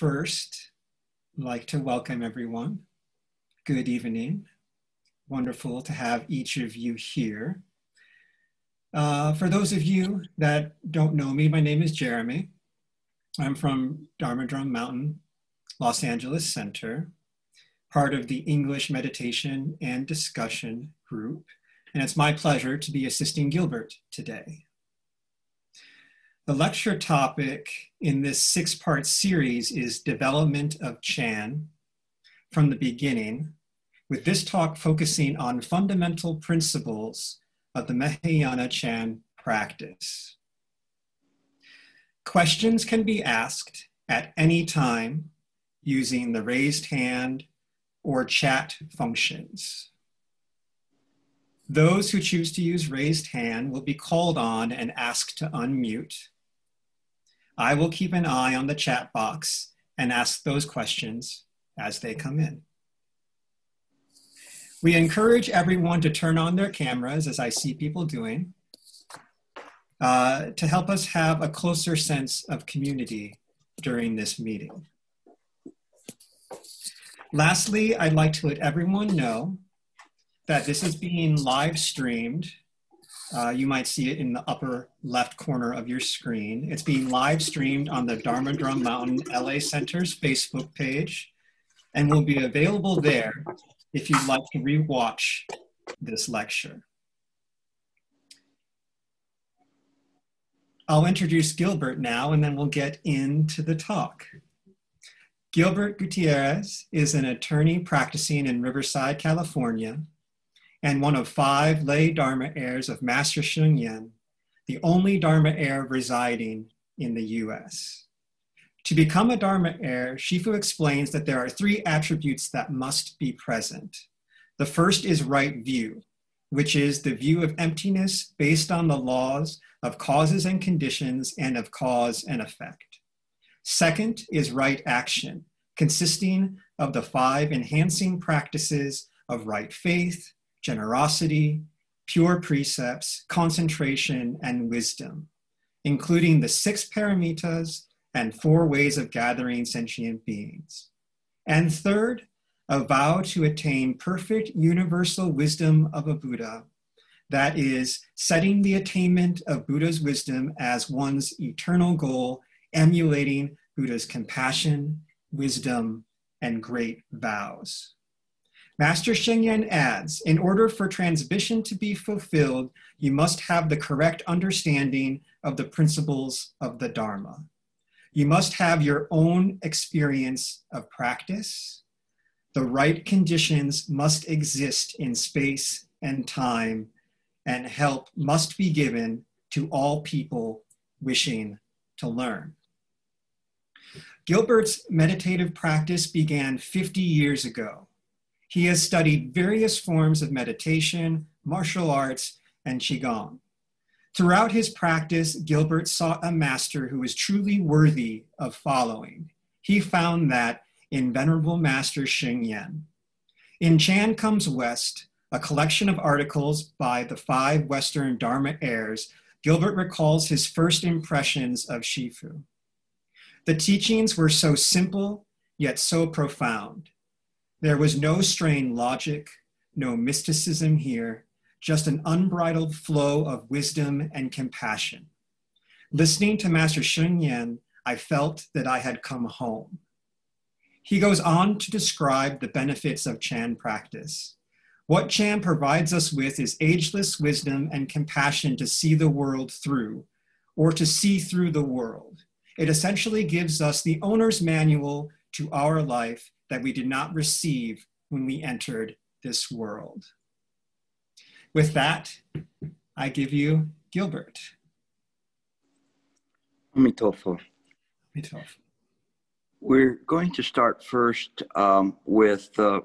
first, I'd like to welcome everyone. Good evening. Wonderful to have each of you here. For those of you that don't know me, my name is Jeremy. I'm from Dharma Drum Mountain, Los Angeles Center, part of the English Meditation and Discussion group. And it's my pleasure to be assisting Gilbert today. The lecture topic in this 6-part series is Development of Chan from the Beginning, with this talk focusing on fundamental principles of the Mahayana Chan practice. Questions can be asked at any time using the raised hand or chat functions. Those who choose to use raised hand will be called on and asked to unmute. I will keep an eye on the chat box and ask those questions as they come in. We encourage everyone to turn on their cameras, as I see people doing, to help us have a closer sense of community during this meeting. Lastly, I'd like to let everyone know that this is being live streamed. You might see it in the upper left corner of your screen. It's being live streamed on the Dharma Drum Mountain LA Center's Facebook page and will be available there if you'd like to rewatch this lecture. I'll introduce Gilbert now and then we'll get into the talk. Gilbert Gutierrez is an attorney practicing in Riverside, California, and one of 5 lay Dharma heirs of Master Sheng Yen, the only Dharma heir residing in the US. To become a Dharma heir, Shifu explains that there are 3 attributes that must be present. The first is right view, which is the view of emptiness based on the laws of causes and conditions and of cause and effect. Second is right action, consisting of the 5 enhancing practices of right faith, generosity, pure precepts, concentration, and wisdom, including the 6 paramitas and 4 ways of gathering sentient beings. And third, a vow to attain perfect universal wisdom of a Buddha, that is, setting the attainment of Buddha's wisdom as one's eternal goal, emulating Buddha's compassion, wisdom, and great vows. Master Sheng Yen adds, in order for transmission to be fulfilled, you must have the correct understanding of the principles of the Dharma. You must have your own experience of practice. The right conditions must exist in space and time, and help must be given to all people wishing to learn. Gilbert's meditative practice began 50 years ago. He has studied various forms of meditation, martial arts, and Qigong. Throughout his practice, Gilbert sought a master who was truly worthy of following. He found that in Venerable Master Sheng Yen. In Chan Comes West, a collection of articles by the 5 Western Dharma heirs, Gilbert recalls his first impressions of Shifu. The teachings were so simple, yet so profound. There was no strained logic, no mysticism here, just an unbridled flow of wisdom and compassion. Listening to Master Sheng Yen, I felt that I had come home. He goes on to describe the benefits of Chan practice. What Chan provides us with is ageless wisdom and compassion to see the world through, or to see through the world. It essentially gives us the owner's manual to our life that we did not receive when we entered this world. With that, I give you Gilbert. Amitofu. Amitofu. We're going to start first with the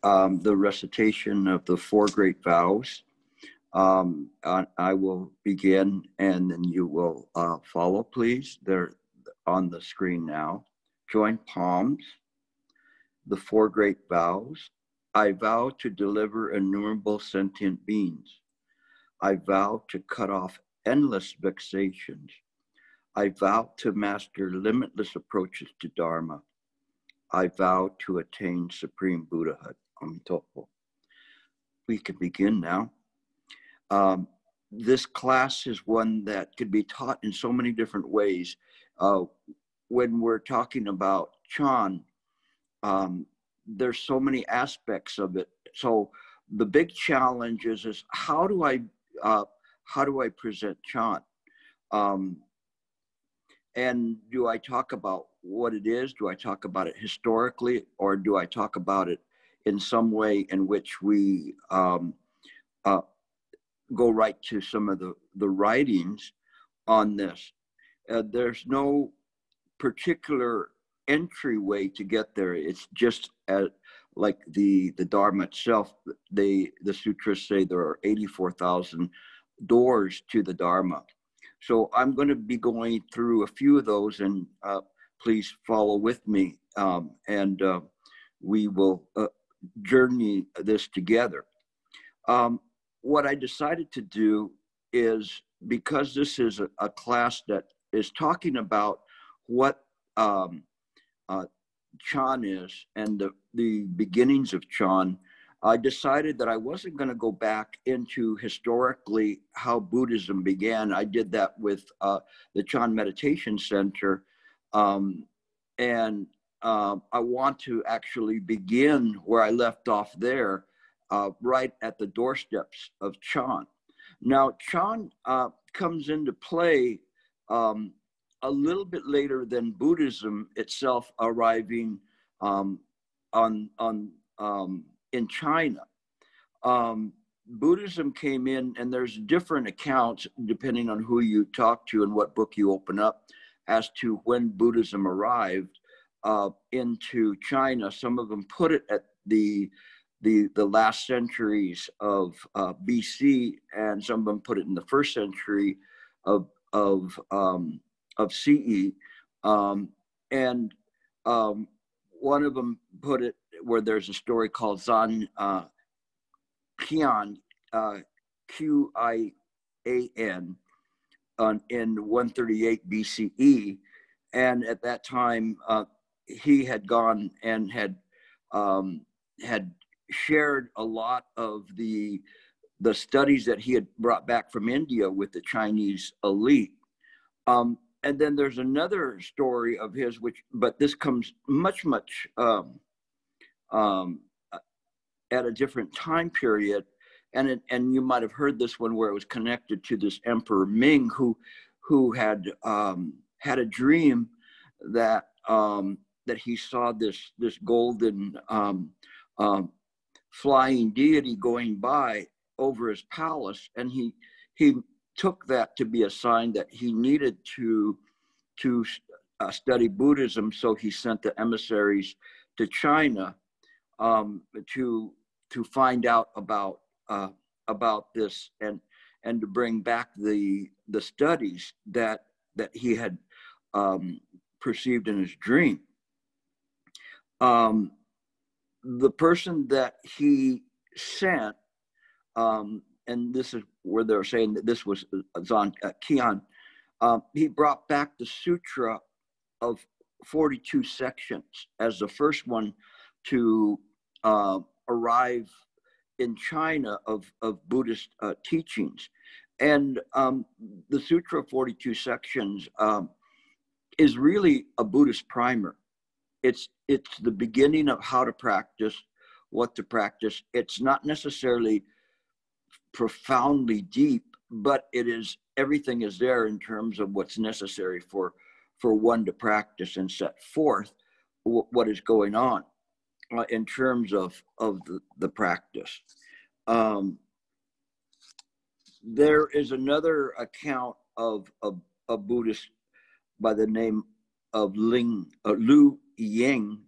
recitation of the 4 great vows. I will begin and then you will follow, please. They're on the screen now. Join palms. The 4 great vows. I vow to deliver innumerable sentient beings. I vow to cut off endless vexations. I vow to master limitless approaches to Dharma. I vow to attain supreme Buddhahood. Amitopo. We can begin now. This class is one that could be taught in so many different ways. When we're talking about Chan, there's so many aspects of it. So the big challenge is how do I present Chan? And do I talk about what it is? Do I talk about it historically, or do I talk about it in some way in which we go right to some of the writings on this? There's no particular entryway to get there. It's just like the Dharma itself. The sutras say there are 84,000 doors to the Dharma. So I'm going to be going through a few of those, and please follow with me, and we will journey this together. What I decided to do is, because this is a class that is talking about what Chan is and the beginnings of Chan, I decided that I wasn't going to go back into historically how Buddhism began. I did that with the Chan Meditation Center. And I want to actually begin where I left off there, right at the doorsteps of Chan. Now, Chan comes into play a little bit later than Buddhism itself arriving in China. Buddhism came in, and there's different accounts depending on who you talk to and what book you open up as to when Buddhism arrived into China. Some of them put it at the last centuries of BC, and some of them put it in the first century of CE, and one of them put it where there's a story called Zan Qian, Qian, in 138 BCE, and at that time he had gone and had shared a lot of the studies that he had brought back from India with the Chinese elite. And then there's another story of his, but this comes much at a different time period, and you might have heard this one where it was connected to this Emperor Ming, who had had a dream that he saw this golden flying deity going by over his palace, and he took that to be a sign that he needed to study Buddhism. So he sent the emissaries to China to find out about this and to bring back the studies that he had perceived in his dream. The person that he sent, and this is where they're saying that this was Zan Qian, he brought back the Sutra of 42 sections as the first one to arrive in China of Buddhist teachings. And the Sutra of 42 sections is really a Buddhist primer. It's the beginning of how to practice, what to practice. It's not necessarily profoundly deep, but everything is there in terms of what's necessary for one to practice and set forth what is going on in terms of the practice. There is another account of a Buddhist by the name of Lu Ying,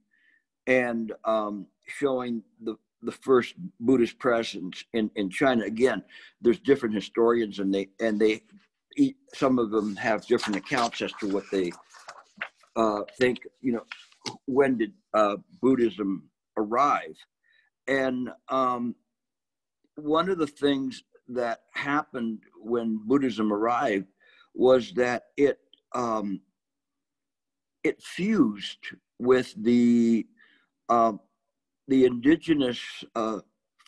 and showing the first Buddhist presence in China. Again, there's different historians, and they some of them have different accounts as to what they think. When did Buddhism arrive? And one of the things that happened when Buddhism arrived was that it it fused with the indigenous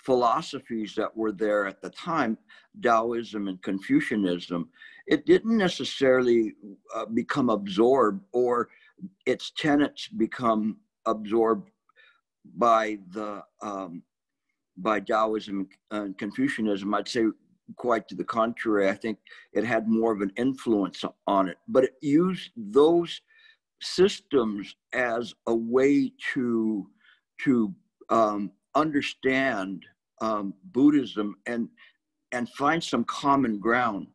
philosophies that were there at the time, Taoism and Confucianism. It didn't necessarily become absorbed, or its tenets become absorbed by the by Taoism and Confucianism. I'd say quite to the contrary. I think it had more of an influence on it, but it used those systems as a way to understand Buddhism and find some common ground.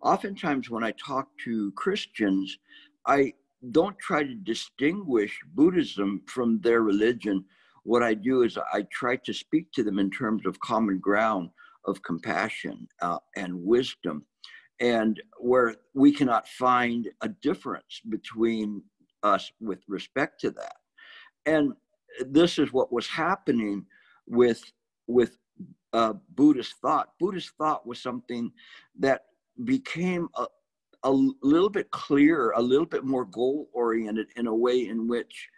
Oftentimes when I talk to Christians, I don't try to distinguish Buddhism from their religion. What I do is I try to speak to them in terms of common ground of compassion and wisdom, and where we cannot find a difference between us with respect to that. And this is what was happening with Buddhist thought. Buddhist thought was something that became a little bit clearer, a little bit more goal-oriented in a way in which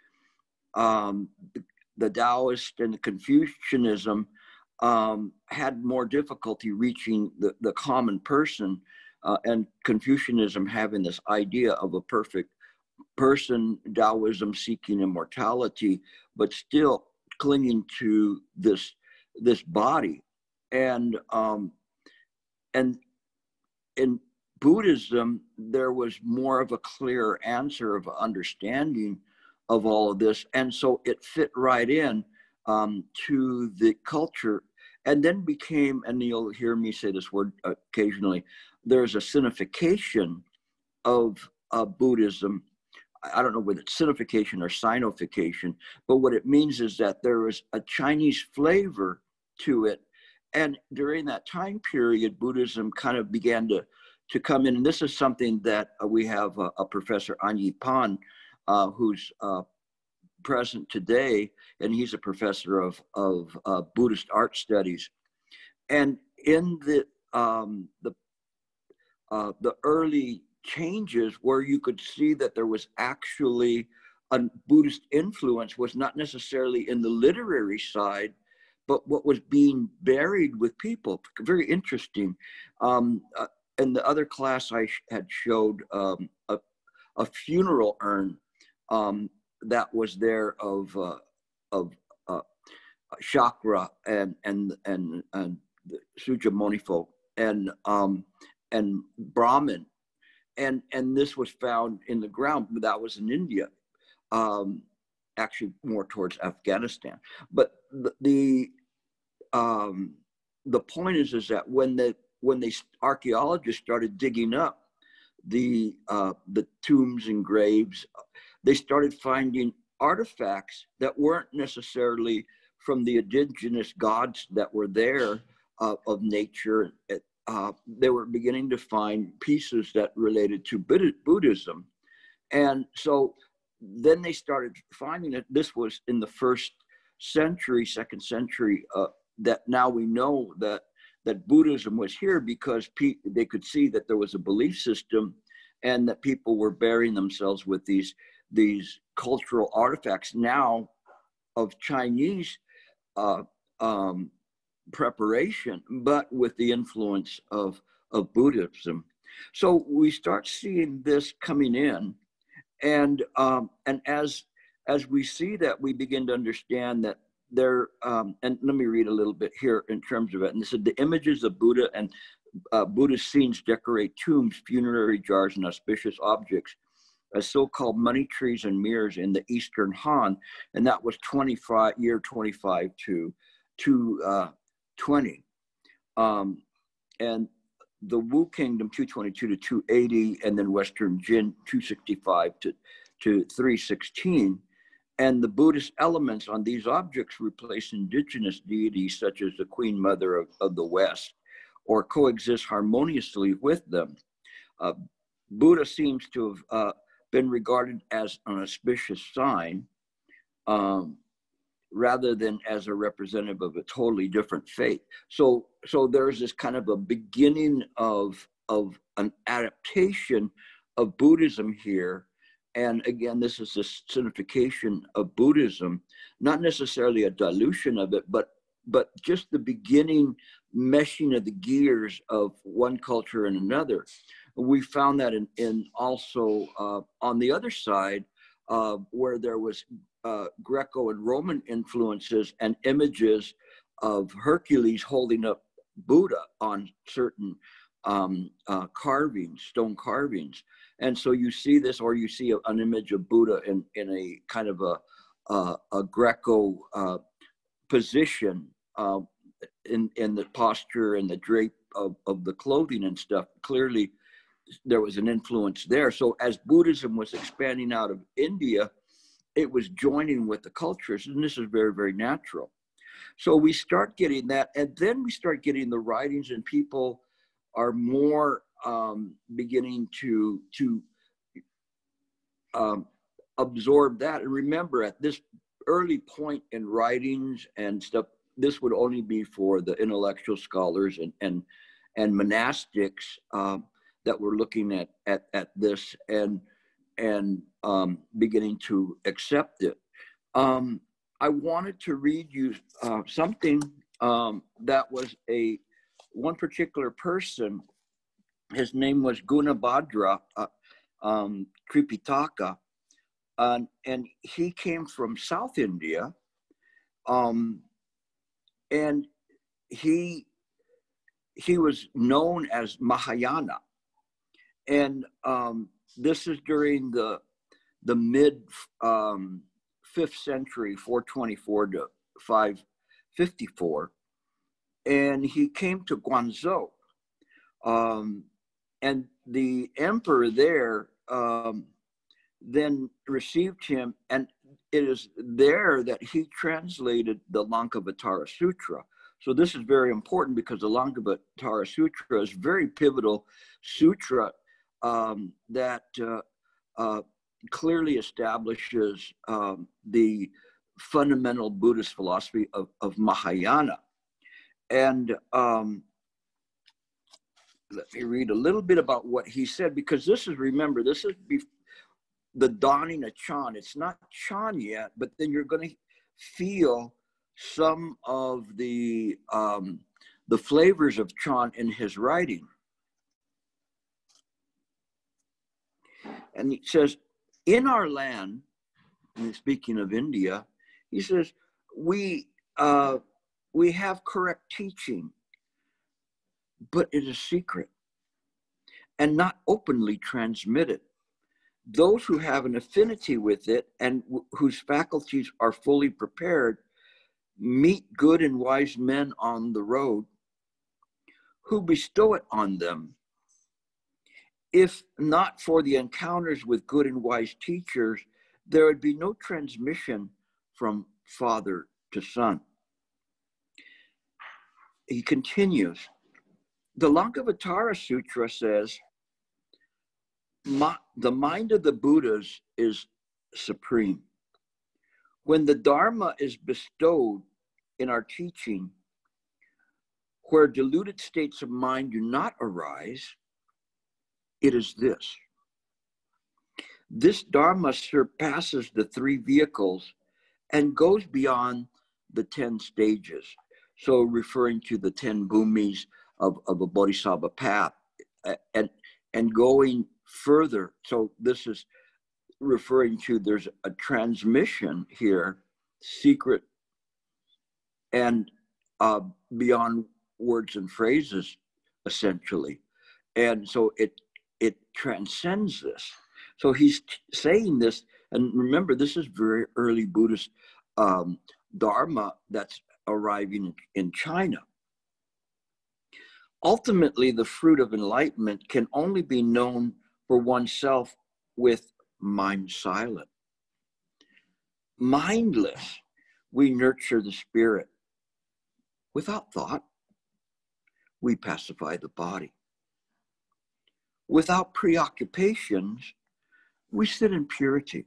the Taoist and the Confucianism had more difficulty reaching the common person, and Confucianism having this idea of a perfect person, Taoism seeking immortality, but still clinging to this body. And in Buddhism, there was more of a clear answer of understanding of all of this, and so it fit right in to the culture, and then became, and you'll hear me say this word occasionally, there's a sinification of Buddhism. I don't know whether it's sinification or sinification, but what it means is that there was a Chinese flavor to it. And during that time period, Buddhism kind of began to come in. And this is something that we have a Professor Anyi Pan, who's present today, and he's a professor of Buddhist art studies. And in the early changes, where you could see that there was actually a Buddhist influence, was not necessarily in the literary side, but what was being buried with people. Very interesting. In the other class, I had showed a funeral urn that was there of Chakra and Suja Monifo and Brahmin. And this was found in the ground, but that was in India, actually more towards Afghanistan. But the point is that when the archaeologists started digging up the tombs and graves, they started finding artifacts that weren't necessarily from the indigenous gods that were there of nature. They were beginning to find pieces that related to Buddhism. And so then they started finding that this was in the first century, second century, that now we know that Buddhism was here because they could see that there was a belief system and that people were burying themselves with these cultural artifacts now of Chinese preparation, but with the influence of Buddhism. So we start seeing this coming in, and as we see that, we begin to understand that there. And let me read a little bit here in terms of it. And this said, the images of Buddha and Buddhist scenes decorate tombs, funerary jars, and auspicious objects as so-called money trees and mirrors in the Eastern Han, and that was 25 to 20. And the Wu Kingdom 222 to 280, and then Western Jin 265 to 316. And the Buddhist elements on these objects replace indigenous deities such as the Queen Mother of the West, or coexist harmoniously with them. Buddha seems to have been regarded as an auspicious sign, rather than as a representative of a totally different faith. So there's this kind of a beginning of an adaptation of Buddhism here. And again, this is the signification of Buddhism, not necessarily a dilution of it, but just the beginning meshing of the gears of one culture and another. We found that in also on the other side, where there was Greco and Roman influences and images of Hercules holding up Buddha on certain carvings, stone carvings. And so you see this, or you see an image of Buddha in a kind of a Greco position in the posture and the drape of the clothing and stuff. Clearly, there was an influence there. So as Buddhism was expanding out of India, it was joining with the cultures, and this is very, very natural. So we start getting that, and then we start getting the writings, and people are more beginning to absorb that. And remember, at this early point in writings and stuff, this would only be for the intellectual scholars and monastics that were looking at this and beginning to accept it. I wanted to read you something that was one particular person. His name was Gunabhadra Tripitaka, and he came from South India, and he was known as Mahayana, and this is during the mid 5th century, 424 to 554, and he came to Guangzhou, and the emperor there then received him, and it is there that he translated the Lankavatara Sutra. So this is very important because the Lankavatara Sutra is a very pivotal sutra that clearly establishes the fundamental Buddhist philosophy of Mahayana. And let me read a little bit about what he said, because this is, remember, this is the dawning of Chan. It's not Chan yet, but then you're going to feel some of the flavors of Chan in his writing. And he says, in our land, and speaking of India, he says, we have correct teaching, but it is secret and not openly transmitted. Those who have an affinity with it and whose faculties are fully prepared meet good and wise men on the road who bestow it on them. If not for the encounters with good and wise teachers, there would be no transmission from father to son. He continues, the Lankavatara Sutra says, the mind of the Buddhas is supreme. When the Dharma is bestowed in our teaching, where diluted states of mind do not arise, it is this. This Dharma surpasses the 3 vehicles and goes beyond the 10 stages. So referring to the 10 bhumis of a bodhisattva path and going further. So this is referring to, there's a transmission here, secret and beyond words and phrases, essentially. And so it transcends this. So he's saying this, and remember, this is very early Buddhist Dharma that's arriving in China. Ultimately, the fruit of enlightenment can only be known for oneself with mind silent. Mindless, we nurture the spirit. Without thought, we pacify the body. Without preoccupations, we sit in purity,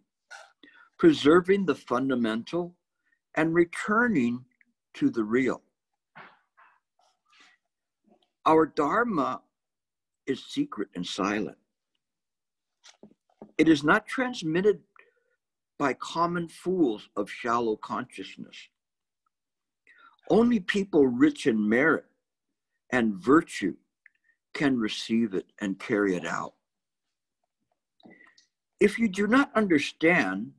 preserving the fundamental and returning to the real. Our Dharma is secret and silent. It is not transmitted by common fools of shallow consciousness. Only people rich in merit and virtue can receive it and carry it out. If you do not understand,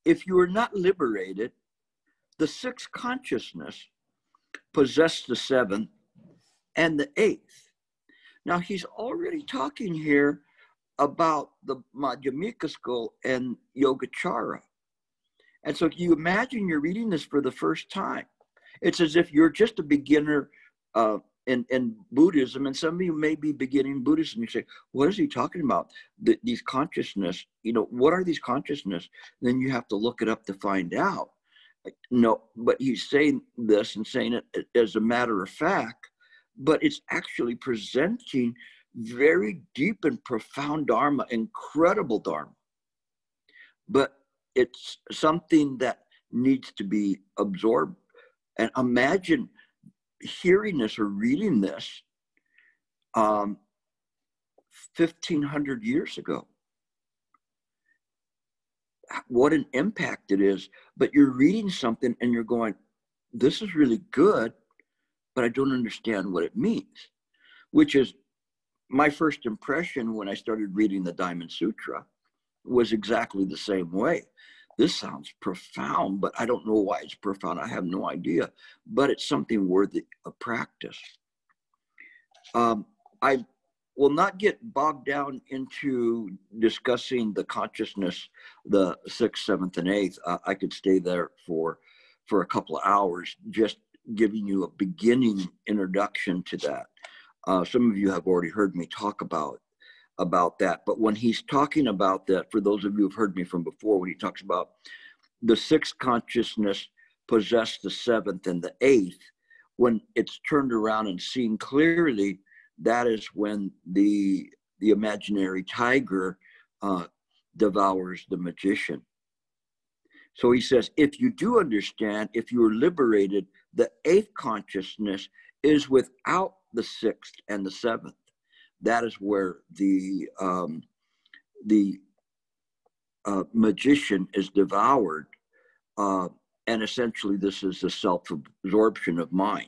if you are not liberated, the sixth consciousness possess the seventh and the eighth. Now he's already talking here about the Madhyamika school and Yogacara. And so you imagine you're reading this for the first time. It's as if you're just a beginner in Buddhism, and some of you may be beginning Buddhism. You say, what is he talking about? These consciousness, what are these consciousness? Then you have to look it up to find out. No, but he's saying this and saying it as a matter of fact, but it's actually presenting very deep and profound Dharma, incredible Dharma. But it's something that needs to be absorbed. And imagine hearing this or reading this 1,500 years ago. What an impact it is. But you're reading something and you're going, this is really good, but I don't understand what it means, which is my first impression when I started reading the Diamond Sutra was exactly the same way. This sounds profound, but I don't know why it's profound. I have no idea, but it's something worthy of practice. I will not get bogged down into discussing the consciousness, the sixth, seventh, and eighth. I could stay there for a couple of hours, just giving you a beginning introduction to that. Some of you have already heard me talk about that. But when he's talking about that, for those of you who've heard me from before, when he talks about the sixth consciousness possess the seventh and the eighth, when it's turned around and seen clearly, that is when the imaginary tiger devours the magician. So he says, if you do understand, if you are liberated, the eighth consciousness is without the sixth and the seventh. That is where the magician is devoured. And essentially, this is the self-absorption of mind.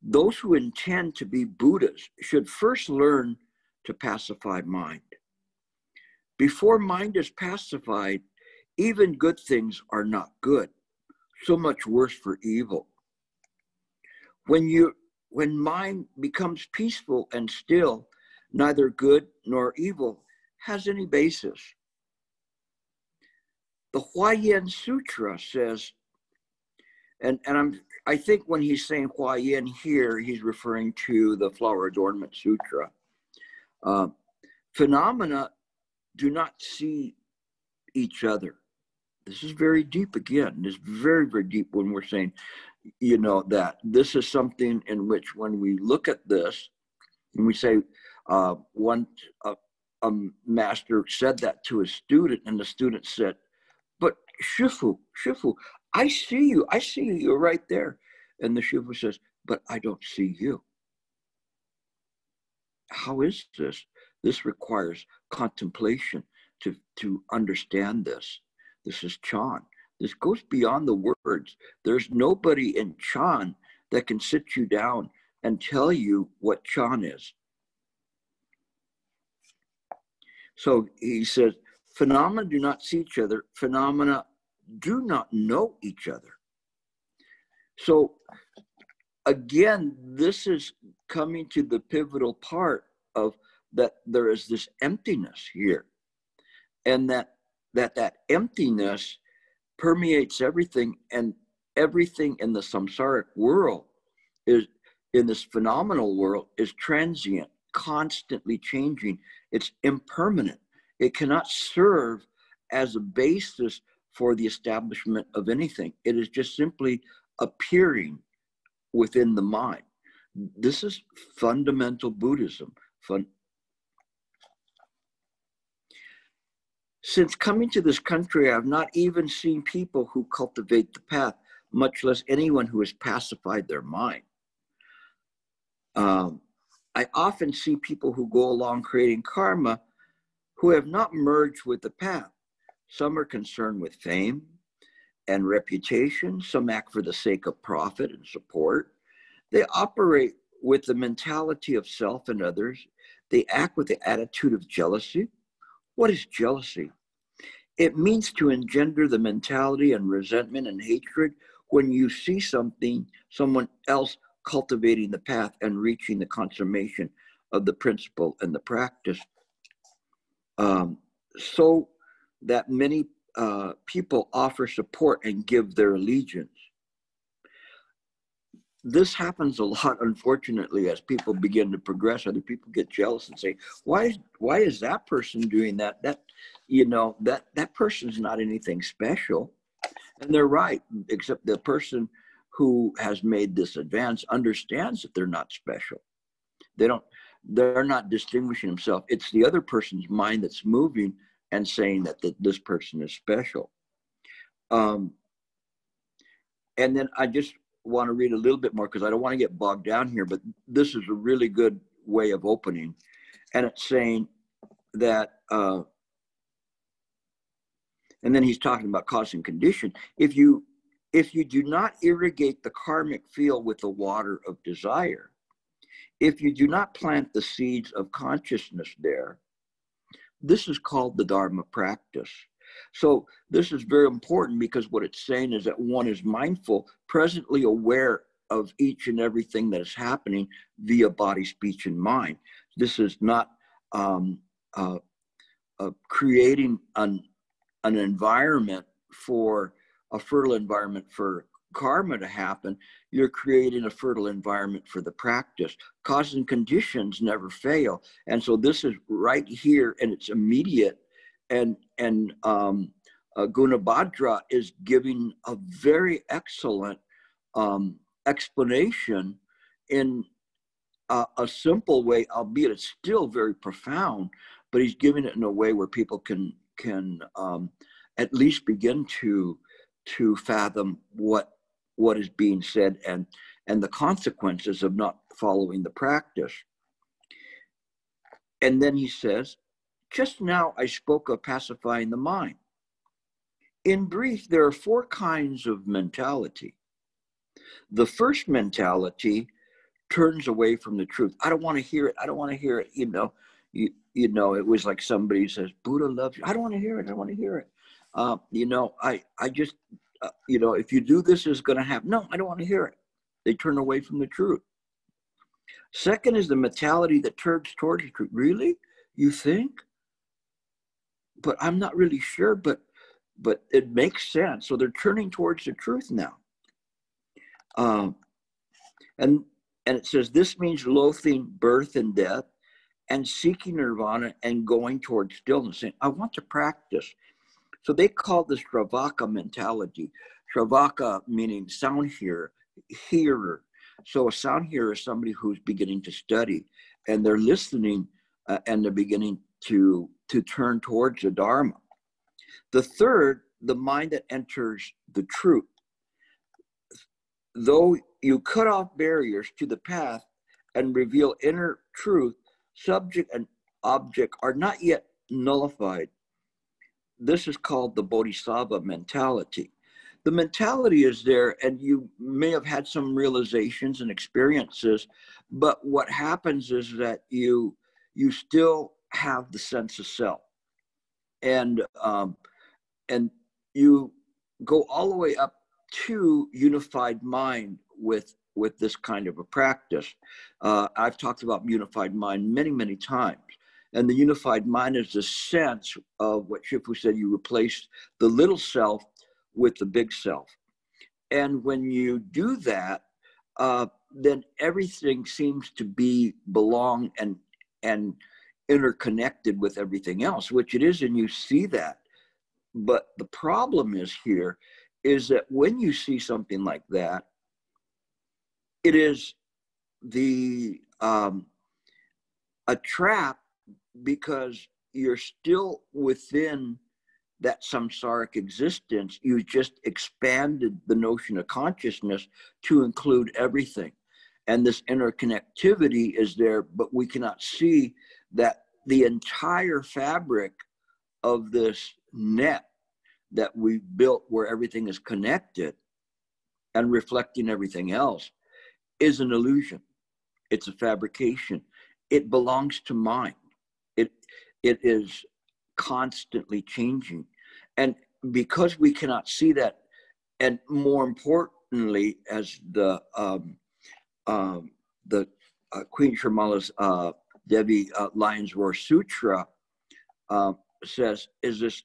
Those who intend to be Buddhas should first learn to pacify mind. Before mind is pacified, even good things are not good, so much worse for evil. When mind becomes peaceful and still, neither good nor evil has any basis. The Huayan Sutra says, and I think when he's saying Huayan here, he's referring to the Flower Adornment Sutra. Phenomena do not see each other. This is very deep again. This is very, very deep when we're saying, that this is something in which when we look at this and we say, a master said that to a student, and the student said, but Shifu, I see you, you're right there. And the Shifu says, but I don't see you. How is this? This requires contemplation to understand this. This is Chan. This goes beyond the words. There's nobody in Chan that can sit you down and tell you what Chan is. So he says, phenomena do not see each other. Phenomena do not know each other. So again, this is coming to the pivotal part of that there is this emptiness here. And that emptiness permeates everything, and everything in the samsaric world is, in this phenomenal world, is transient, constantly changing. It's impermanent. It cannot serve as a basis for the establishment of anything. It is just simply appearing within the mind. This is fundamental Buddhism. Since coming to this country, I have not even seen people who cultivate the path, much less anyone who has pacified their mind. I often see people who go along creating karma who have not merged with the path. Some are concerned with fame and reputation. Some act for the sake of profit and support. They operate with the mentality of self and others. They act with the attitude of jealousy. What is jealousy? It means to engender the mentality and resentment and hatred when you see someone else cultivating the path and reaching the consummation of the principle and the practice. So that many people offer support and give their allegiance. This happens a lot, unfortunately, as people begin to progress. Other people get jealous and say, why is that person doing that? That person's not anything special. And they're right, except the person who has made this advance understands that they're not special. They're not distinguishing themselves. It's the other person's mind that's moving and saying that this person is special. And then I just want to read a little bit more because I don't want to get bogged down here, but this is a really good way of opening. And it's saying that, and then he's talking about cause and condition. If you do not irrigate the karmic field with the water of desire, if you do not plant the seeds of consciousness there, this is called the Dharma practice. So this is very important because what it's saying is that one is mindful, presently aware of each and everything that is happening via body, speech, and mind. This is not creating an environment for a fertile environment for karma to happen. You're creating a fertile environment for the practice. Cause and conditions never fail. And so this is right here and it's immediate. And Gunabhadra is giving a very excellent explanation in a simple way, albeit it's still very profound, but he's giving it in a way where people can at least begin to fathom what is being said and the consequences of not following the practice. And then he says, just now I spoke of pacifying the mind. In brief, there are 4 kinds of mentality. The first mentality turns away from the truth. I don't want to hear it. I don't want to hear it. It was like somebody says, Buddha loves you. I don't want to hear it. I don't want to hear it. I just, if you do this, it's going to happen. No, I don't want to hear it. They turn away from the truth. Second is the mentality that turns towards the truth. Really? You think? But I'm not really sure, but it makes sense. So they're turning towards the truth now. And it says, this means loathing birth and death and seeking nirvana and going towards stillness. Saying, I want to practice. So they call this Shravaka mentality. Shravaka meaning sound hearer. So a sound hearer is somebody who's beginning to study and they're listening and they're beginning to turn towards the Dharma. The third, the mind that enters the truth. Though you cut off barriers to the path and reveal inner truth, subject and object are not yet nullified. This is called the Bodhisattva mentality. The mentality is there, and you may have had some realizations and experiences, but what happens is that you still have the sense of self, and you go all the way up to unified mind with this kind of a practice. I've talked about unified mind many, many times. And the unified mind is the sense of what Shifu said, you replace the little self with the big self. And when you do that, then everything seems to belong and interconnected with everything else, which it is, and you see that. But the problem is that when you see something like that, it is a trap, because you're still within that samsaric existence. You just expanded the notion of consciousness to include everything. And this interconnectivity is there, but we cannot see that the entire fabric of this net that we built, where everything is connected and reflecting everything else, is an illusion. It's a fabrication. It belongs to mind. It is constantly changing. And because we cannot see that, and more importantly, as the Queen Sharmala's Devi Lion's Roar Sutra says, is this,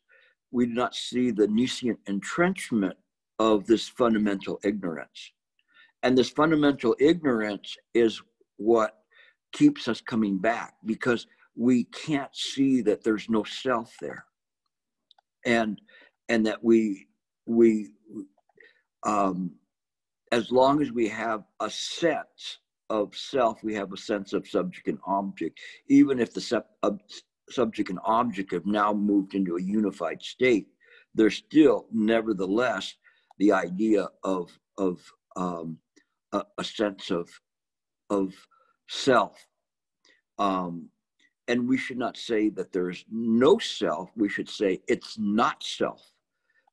we do not see the nescient entrenchment of this fundamental ignorance. And this fundamental ignorance is what keeps us coming back, because we can't see that there's no self there. And that we as long as we have a sense of self, we have a sense of subject and object. Even if the subject and object have now moved into a unified state, there's still, nevertheless, the idea of a sense of self. And we should not say that there is no self. We should say it's not self,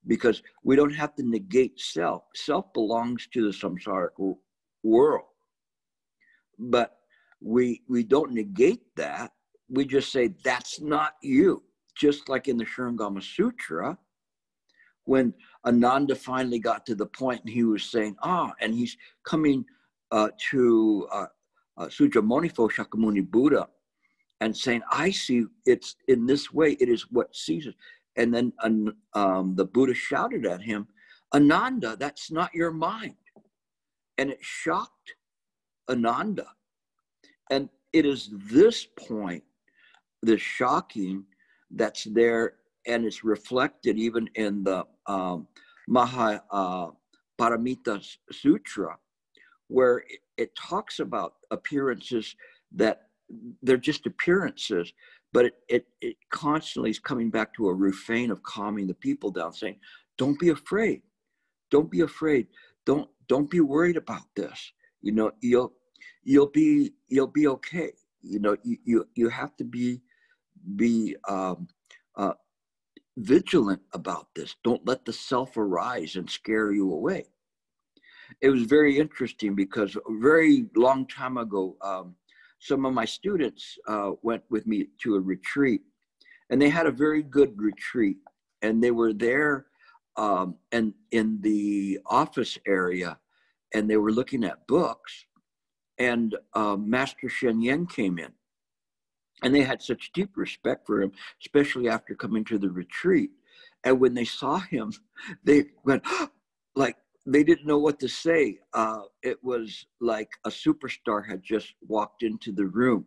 because we don't have to negate self. Self belongs to the samsaric world. But we don't negate that. We just say that's not you. Just like in the Shurangama Sutra, when Ananda finally got to the point and he was saying, and he's coming to Sujamoni Shakyamuni Buddha and saying, I see it's in this way, it is what sees it. And then the Buddha shouted at him, Ananda, that's not your mind. And it shocked Ananda. And it is this point, this shocking, that's there, and it's reflected even in the Maha Paramita Sutra, where it talks about appearances that they're just appearances, but it constantly is coming back to a refrain of calming the people down, saying, don't be afraid. Don't be afraid. Don't be worried about this. You know, you'll be okay. You know, you have to be vigilant about this. Don't let the self arise and scare you away. It was very interesting because a very long time ago, some of my students went with me to a retreat, and they had a very good retreat, and they were there and in the office area, and they were looking at books, and Master Shen Yen came in, and they had such deep respect for him, especially after coming to the retreat. And when they saw him, they went like, they didn't know what to say. It was like a superstar had just walked into the room.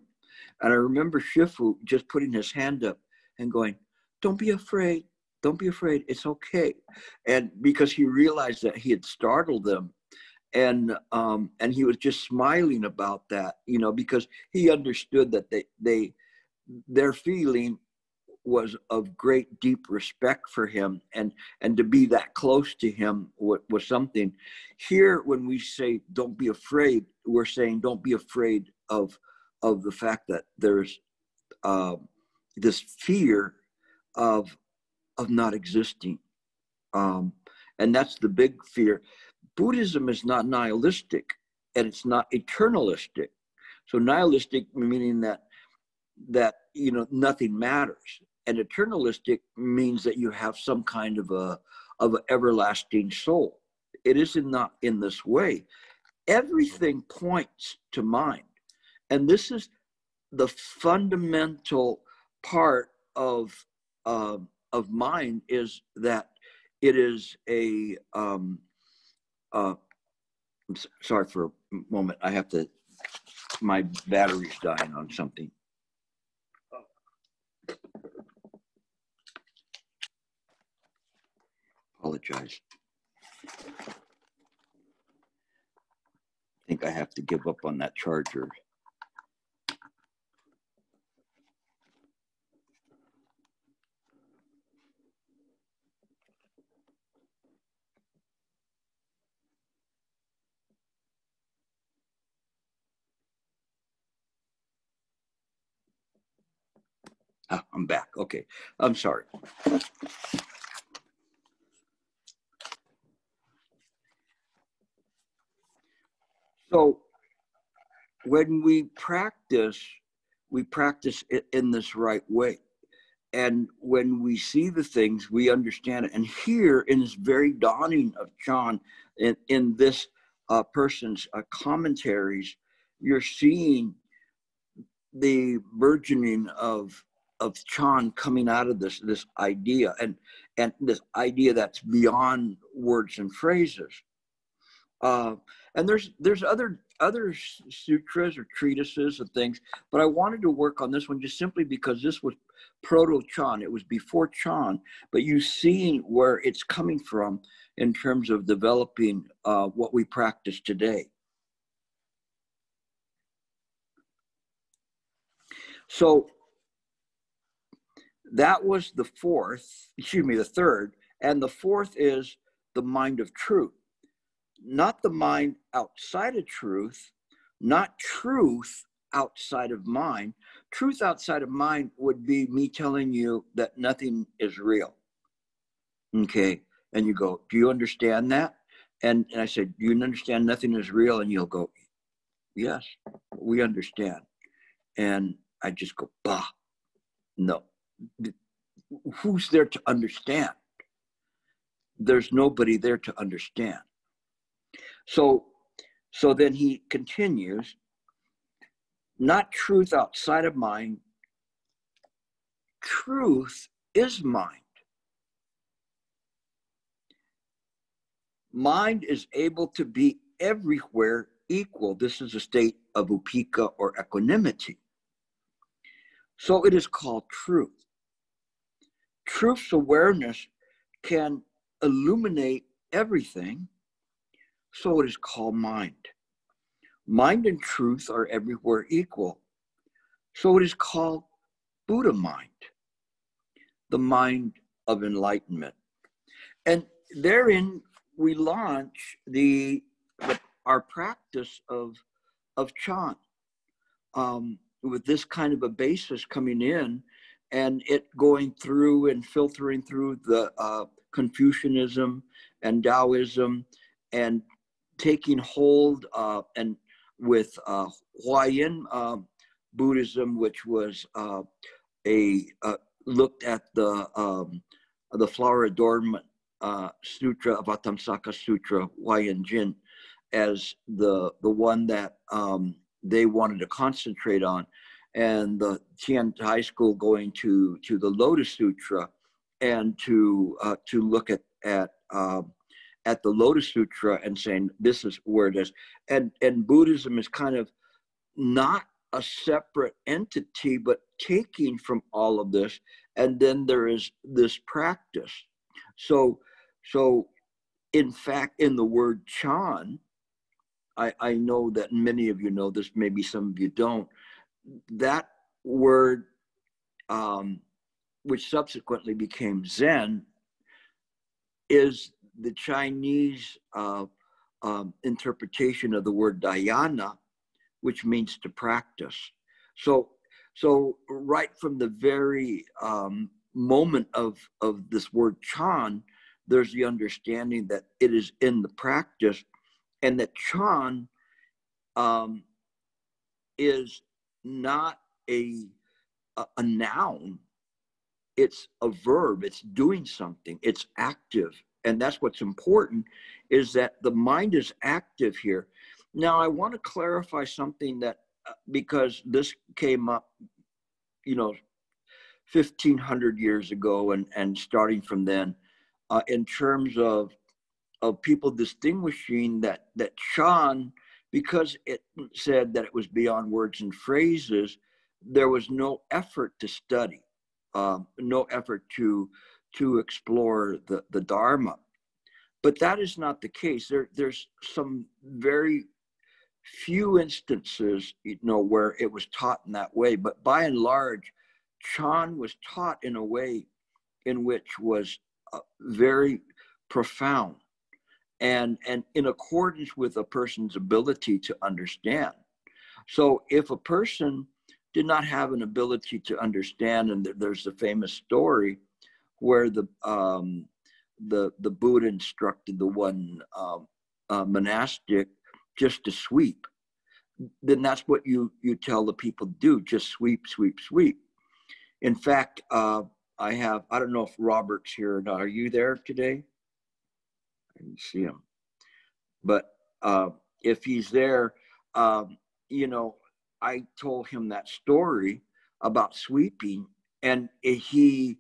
And I remember Shifu just putting his hand up and going, don't be afraid. Don't be afraid. It's okay. And because he realized that he had startled them. And he was just smiling about that, you know, because he understood that their feeling was of great deep respect for him, and to be that close to him was something. Here, when we say don't be afraid, we're saying don't be afraid of the fact that there's this fear of not existing, and that's the big fear. Buddhism is not nihilistic, and it's not eternalistic. So nihilistic meaning that you know nothing matters, and eternalistic means that you have some kind of an everlasting soul. It is not in this way. Everything points to mind, and this is the fundamental part of mind, is that it is a I'm sorry for a moment. I have to, my battery's dying on something. Apologize. I think I have to give up on that charger. I'm back. Okay. I'm sorry. So when we practice it in this right way. And when we see the things, we understand it. And here in this very dawning of Chan, in this person's commentaries, you're seeing the burgeoning of Chan coming out of this idea, and this idea that's beyond words and phrases. And there's other sutras or treatises and things, but I wanted to work on this one just simply because this was proto-Chan. It was before Chan, but you see where it's coming from in terms of developing what we practice today. So that was the third, and the fourth is the mind of truth. Not the mind outside of truth, not truth outside of mind. Truth outside of mind would be me telling you that nothing is real. Okay. And you go, do you understand that? And I said, do you understand nothing is real? And you'll go, yes, we understand. And I just go, bah, no. Who's there to understand? There's nobody there to understand. So then he continues, not truth outside of mind, truth is mind. Mind is able to be everywhere equal. This is a state of upeka or equanimity. So it is called truth. Truth's awareness can illuminate everything. So it is called mind. Mind and truth are everywhere equal. So it is called Buddha mind, the mind of enlightenment. And therein we launch our practice of Chan, with this kind of a basis coming in, and it going through and filtering through the Confucianism and Taoism, and taking hold and with Huayan Buddhism, which was looked at the flower adornment sutra of Atamsaka Sutra, Huayan Jin, as the one that they wanted to concentrate on, and the Tian High School going to the Lotus Sutra, and to look at the Lotus Sutra and saying this is where it is. And Buddhism is kind of not a separate entity, but taking from all of this. And then there is this practice. So in fact, in the word Chan, I know that many of you know this, maybe some of you don't. That word, which subsequently became Zen, is the Chinese interpretation of the word dhyana, which means to practice. So right from the very moment of this word Chan, there's the understanding that it is in the practice, and that Chan is not a noun. It's a verb. It's doing something. It's active. And that's what's important, is that the mind is active here. Now, I want to clarify something that, because this came up, 1,500 years ago, and starting from then, in terms of people distinguishing that Chan, because it said that it was beyond words and phrases, there was no effort to study, no effort to explore the Dharma. But that is not the case. There's some very few instances, where it was taught in that way. But by and large, Chan was taught in a way in which was very profound, and in accordance with a person's ability to understand. So if a person did not have an ability to understand. And there's the famous story where the Buddha instructed the one monastic just to sweep. Then that's what you tell the people to do, just sweep, sweep, sweep. In fact, I don't know if Robert's here or not. Are you there today? I didn't see him. But if he's there, you know, I told him that story about sweeping, and he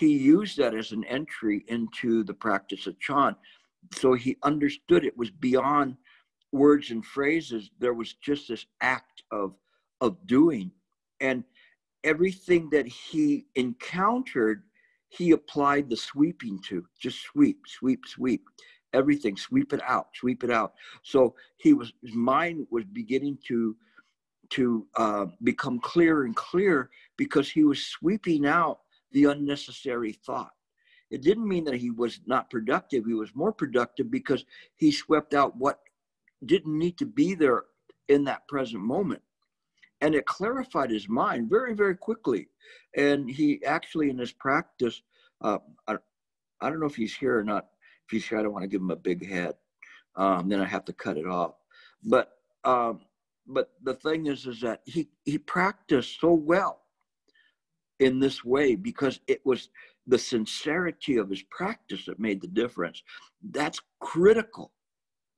used that as an entry into the practice of Chan. So he understood it was beyond words and phrases. There was just this act of doing, and everything that he encountered, he applied the sweeping to. Just sweep, sweep, sweep. Everything, sweep it out, sweep it out. So his mind was beginning to become clearer and clearer, because he was sweeping out the unnecessary thought. It didn't mean that he was not productive. He was more productive because he swept out what didn't need to be there in that present moment. And it clarified his mind very, very quickly. And he actually, in his practice, I don't know if he's here or not. If he's here, I don't want to give him a big head. Then I have to cut it off. But the thing is that he practiced so well in this way, because it was the sincerity of his practice that made the difference. That's critical,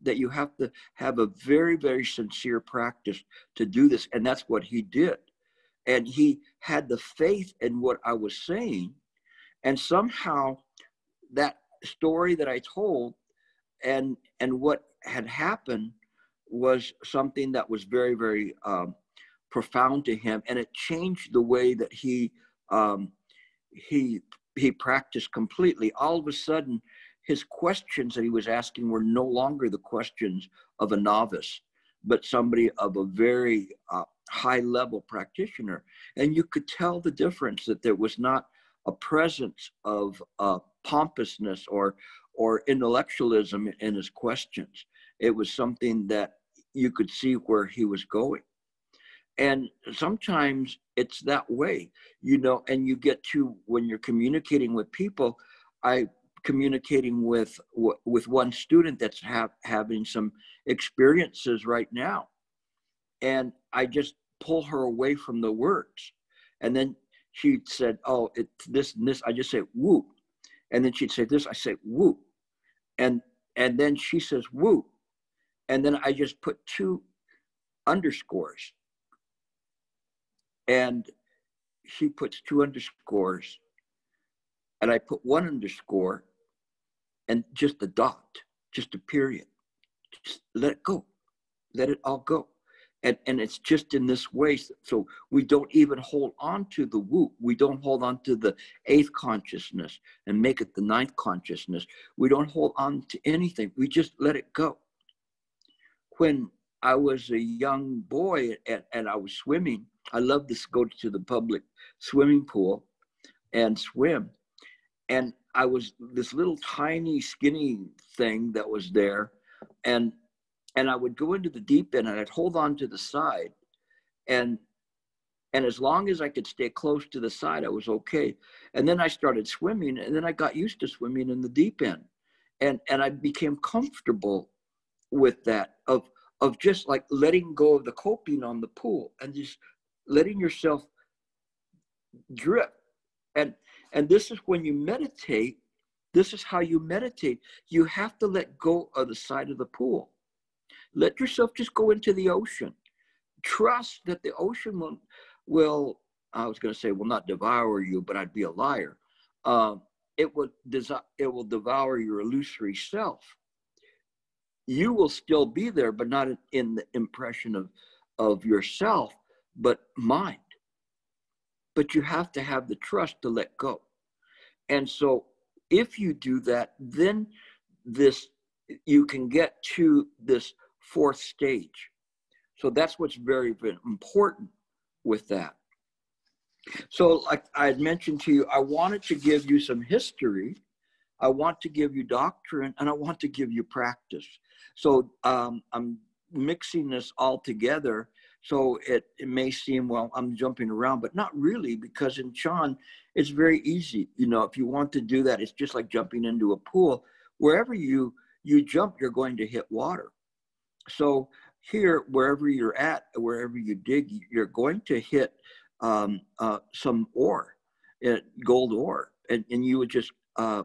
that you have to have a very, very sincere practice to do this. And that's what he did. And he had the faith in what I was saying. And somehow that story that I told and what had happened was something that was very, very profound to him. And it changed the way that he practiced completely. All of a sudden, his questions that he was asking were no longer the questions of a novice, but somebody of a very high level practitioner. And you could tell the difference, that there was not a presence of pompousness or intellectualism in his questions. It was something that you could see where he was going. And sometimes it's that way, you know, and you get to, when you're communicating with people, communicating with one student that's having some experiences right now. And I just pull her away from the words. And then she said, oh, it's this and this. I just say, woo. And then she'd say this, I say, woo. And then she says, woo. And then I just put 2 underscores. And she puts 2 underscores. And I put 1 underscore and just a dot, just a period. Just let it go. Let it all go. And it's just in this way. So we don't even hold on to the woo. We don't hold on to the 8th consciousness and make it the 9th consciousness. We don't hold on to anything. We just let it go. When I was a young boy and I was swimming, I loved to go to the public swimming pool and swim. And I was this little tiny skinny thing that was there. And I would go into the deep end and I'd hold on to the side. And as long as I could stay close to the side, I was okay. And then I started swimming, and then I got used to swimming in the deep end. And I became comfortable with that, of just like letting go of the coping on the pool and just letting yourself drift. And this is when you meditate. This is how you meditate. You have to let go of the side of the pool. Let yourself just go into the ocean. Trust that the ocean will I was going to say, will not devour you, but I'd be a liar. It will devour your illusory self. You will still be there, but not in the impression of yourself, but mind. But you have to have the trust to let go. And so if you do that, then you can get to this 4th stage. So that's what's very, very important with that. So like I had mentioned to you, I wanted to give you some history. I want to give you doctrine, and I want to give you practice. So I'm mixing this all together So it may seem, well, I'm jumping around, but not really, because in Chan, it's very easy. You know, if you want to do that, it's just like jumping into a pool. Wherever you jump, you're going to hit water. So here, wherever you're at, wherever you dig, you're going to hit some ore, gold ore, and you would just are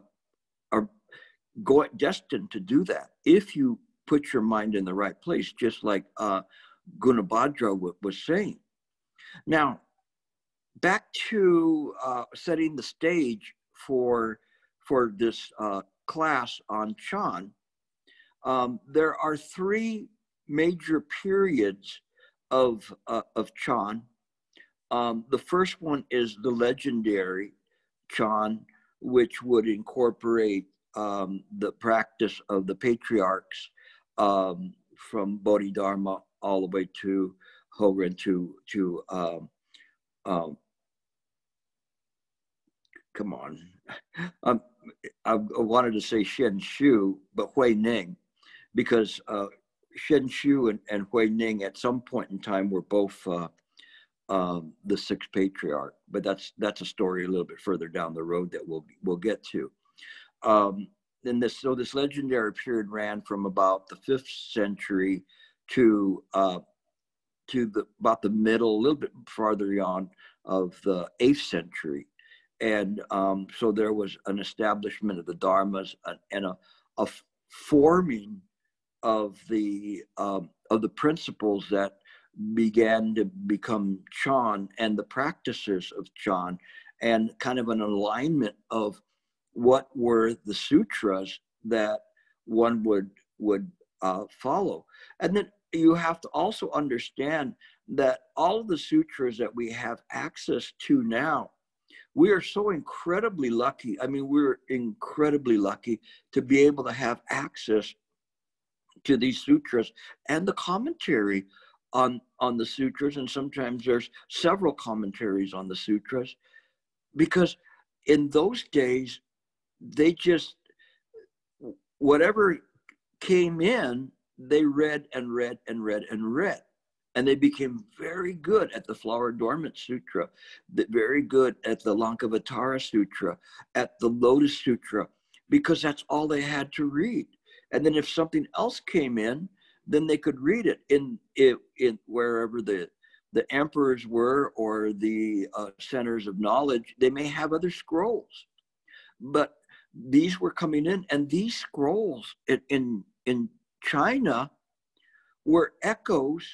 destined to do that if you put your mind in the right place, just like Gunabhadra was saying. Now, back to setting the stage for this class on Chan. There are three major periods of Chan. The first one is the legendary Chan, which would incorporate the practice of the patriarchs from Bodhidharma all the way to Hogan come on. I wanted to say Shen Shu, but Hui Ning, because Shen Shu and Hui Ning at some point in time were both the sixth patriarch, but that's a story a little bit further down the road that we'll get to. And this legendary period ran from about the 5th century to about the middle, a little bit farther on, of the 8th century. And so there was an establishment of the dharmas and a forming of the principles that began to become Chan and the practices of Chan, and kind of an alignment of what were the sutras that one would follow. And then you have to also understand that all of the sutras that we have access to now, we are so incredibly lucky. I mean, we're incredibly lucky to be able to have access to these sutras and the commentary on the sutras. And sometimes there's several commentaries on the sutras, because in those days, they just, whatever came in, they read and read and read and read. And they became very good at the Flower Dormant Sutra, very good at the Lankavatara Sutra, at the Lotus Sutra, because that's all they had to read. And then if something else came in, then they could read it in wherever the emperors were, or the centers of knowledge. They may have other scrolls, but these were coming in, and these scrolls in China were echoes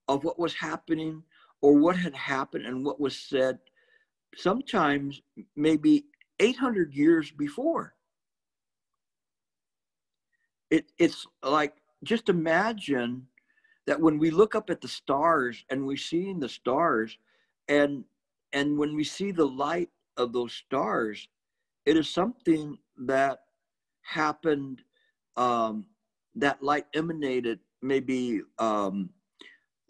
of what was happening, or what had happened, and what was said sometimes maybe 800 years before. It's like, just imagine that when we look up at the stars and we see in the stars, and when we see the light of those stars, it is something that happened, that light emanated maybe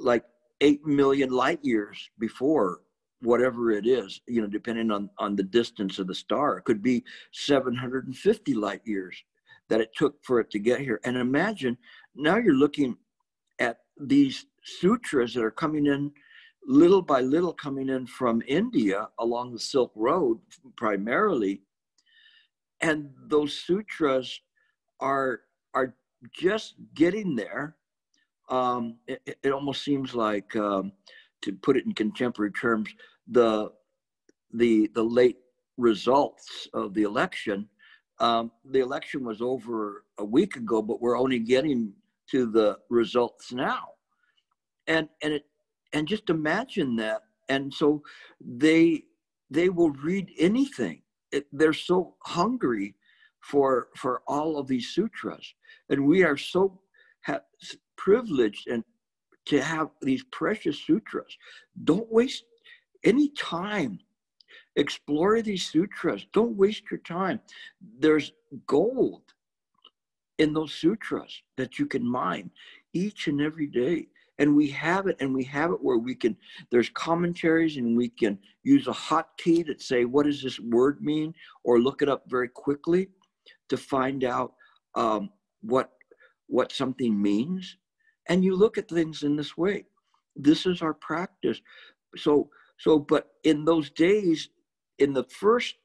like 8 million light years before, whatever it is, you know, depending on the distance of the star. It could be 750 light years that it took for it to get here. And imagine, now you're looking at these sutras that are coming in little by little, coming in from India along the Silk Road primarily. And those sutras are just getting there. It almost seems like, to put it in contemporary terms, the late results of the election. The election was over a week ago, but we're only getting to the results now, and just imagine that. And so they will read anything. They're so hungry for all of these sutras, and we are so privileged and to have these precious sutras. Don't waste any time. Explore these sutras. Don't waste your time. There's gold in those sutras that you can mine each and every day. And we have it, where we can, there's commentaries, and we can use a hotkey that say, what does this word mean? Or look it up very quickly to find out what something means. And you look at things in this way. this is our practice. But in those days, in the first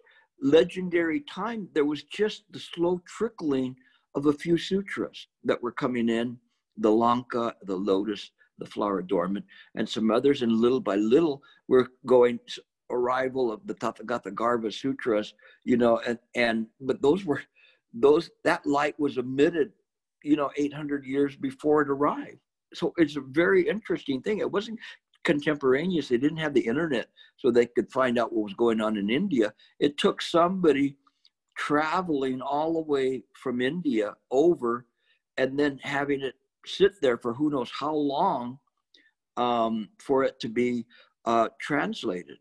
legendary time, there was just the slow trickling of a few sutras that were coming in, the Lanka, the Lotus, the Flower Dormant, and some others, and little by little, we're going arrival of the Tathagata Garbha Sutras, but that light was emitted, 800 years before it arrived. So it's a very interesting thing. It wasn't contemporaneous. They didn't have the internet so they could find out what was going on in India. It took somebody traveling all the way from India over and then having it sit there for who knows how long for it to be translated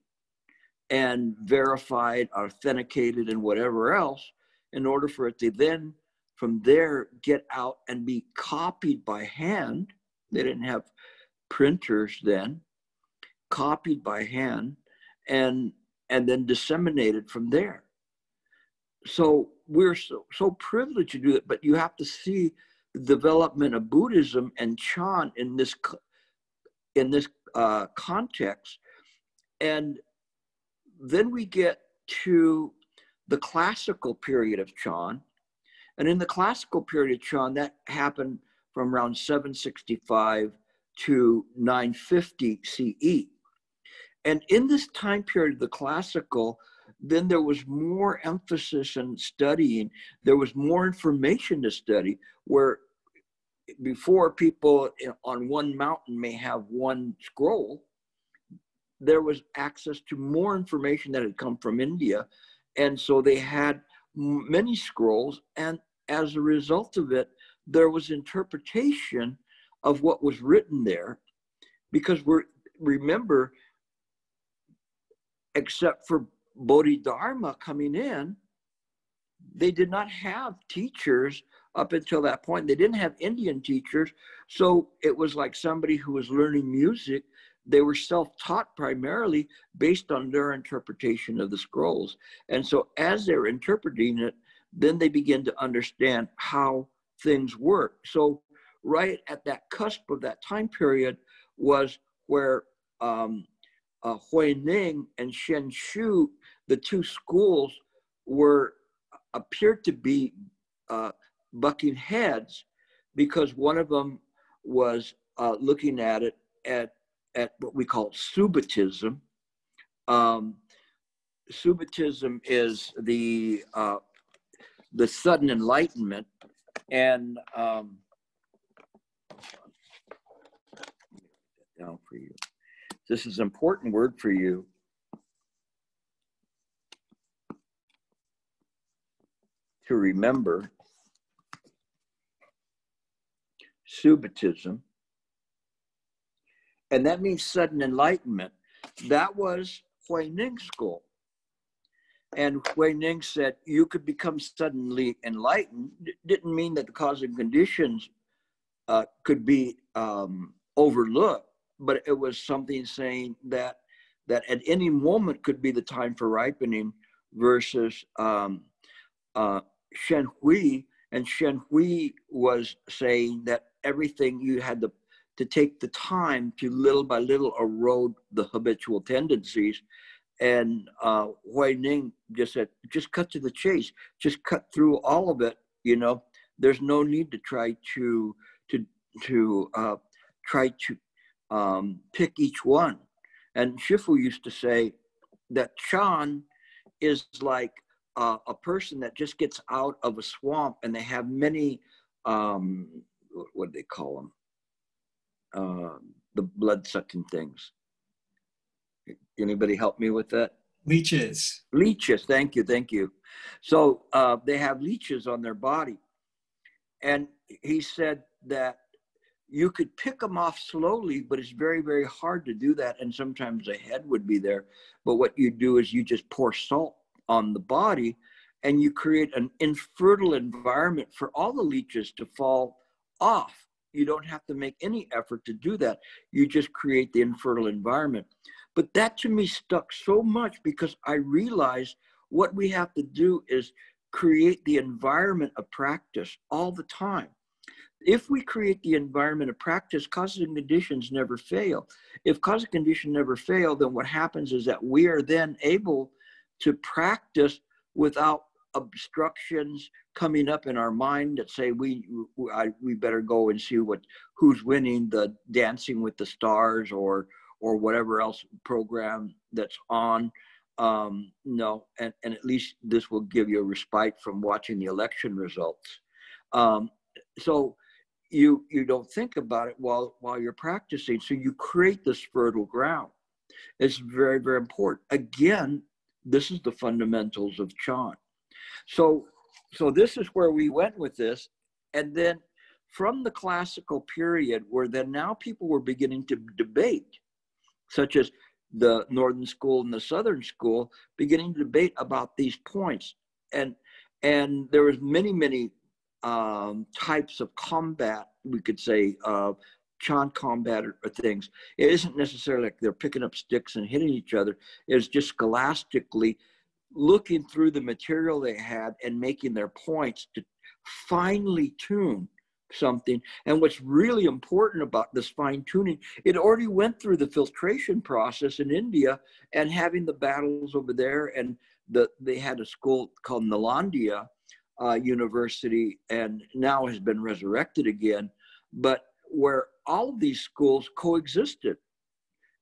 and verified, authenticated, and whatever else, in order for it to then from there get out and be copied by hand. They didn't have printers then. Copied by hand and then disseminated from there. So we're so privileged to do it, but you have to see the development of Buddhism and Chan in this context. And then we get to the classical period of Chan. And in the classical period of Chan, that happened from around 765 to 950 CE. And in this time period of the classical, then there was more emphasis in studying. There was more information to study, where before people on one mountain may have one scroll, there was access to more information that had come from India. And so they had many scrolls. And as a result of it, there was interpretation of what was written there, because remember, except for Bodhidharma coming in, they did not have teachers up until that point. They didn't have Indian teachers. So it was like somebody who was learning music. They were self-taught primarily based on their interpretation of the scrolls. And so as they're interpreting it, then they begin to understand how things work. So right at that cusp of that time period was where Huining and Shen Shu, the two schools, appeared to be bucking heads, because one of them was looking at it at what we call Subitism. Subitism is the sudden enlightenment, and down for you. This is an important word for you. To remember. Subitism. And that means sudden enlightenment. That was Huining's school. And Huining said you could become suddenly enlightened. It didn't mean that the cosmic conditions could be overlooked, but it was something saying that at any moment could be the time for ripening, versus Shen Hui. And Shen Hui was saying that everything you had to take the time to little by little erode the habitual tendencies. And Huining just said, just cut to the chase, just cut through all of it. There's no need to try to pick each one. And Shifu used to say that Chan is like a person that just gets out of a swamp, and they have many, what do they call them? The blood-sucking things. Anybody help me with that? Leeches. Leeches, thank you. So they have leeches on their body. And he said that you could pick them off slowly, but it's very, very hard to do that. And sometimes a head would be there. But what you do is you just pour salt on the body, and you create an infertile environment for all the leeches to fall off. You don't have to make any effort to do that. You just create the infertile environment. But that to me stuck so much, because I realized what we have to do is create the environment of practice all the time. If we create the environment of practice, causes and conditions never fail. If cause and condition never fail, then what happens is that we are then able to practice without obstructions coming up in our mind that say we better go and see who's winning the Dancing with the Stars or whatever else program that's on. No, and at least this will give you a respite from watching the election results. So you don't think about it while you're practicing. So you create this fertile ground. It's very, very important. Again, this is the fundamentals of Chan. So this is where we went with this. And then from the classical period, where then now people were beginning to debate, such as the Northern School and the Southern School, beginning to debate about these points. And there was many types of combat, we could say, Chan combat or things. It isn't necessarily like they're picking up sticks and hitting each other. It's just scholastically looking through the material they had and making their points to finely tune something. And what's really important about this fine tuning, it already went through the filtration process in India and having the battles over there. And they had a school called Nalanda University, and now has been resurrected again, but where all of these schools coexisted.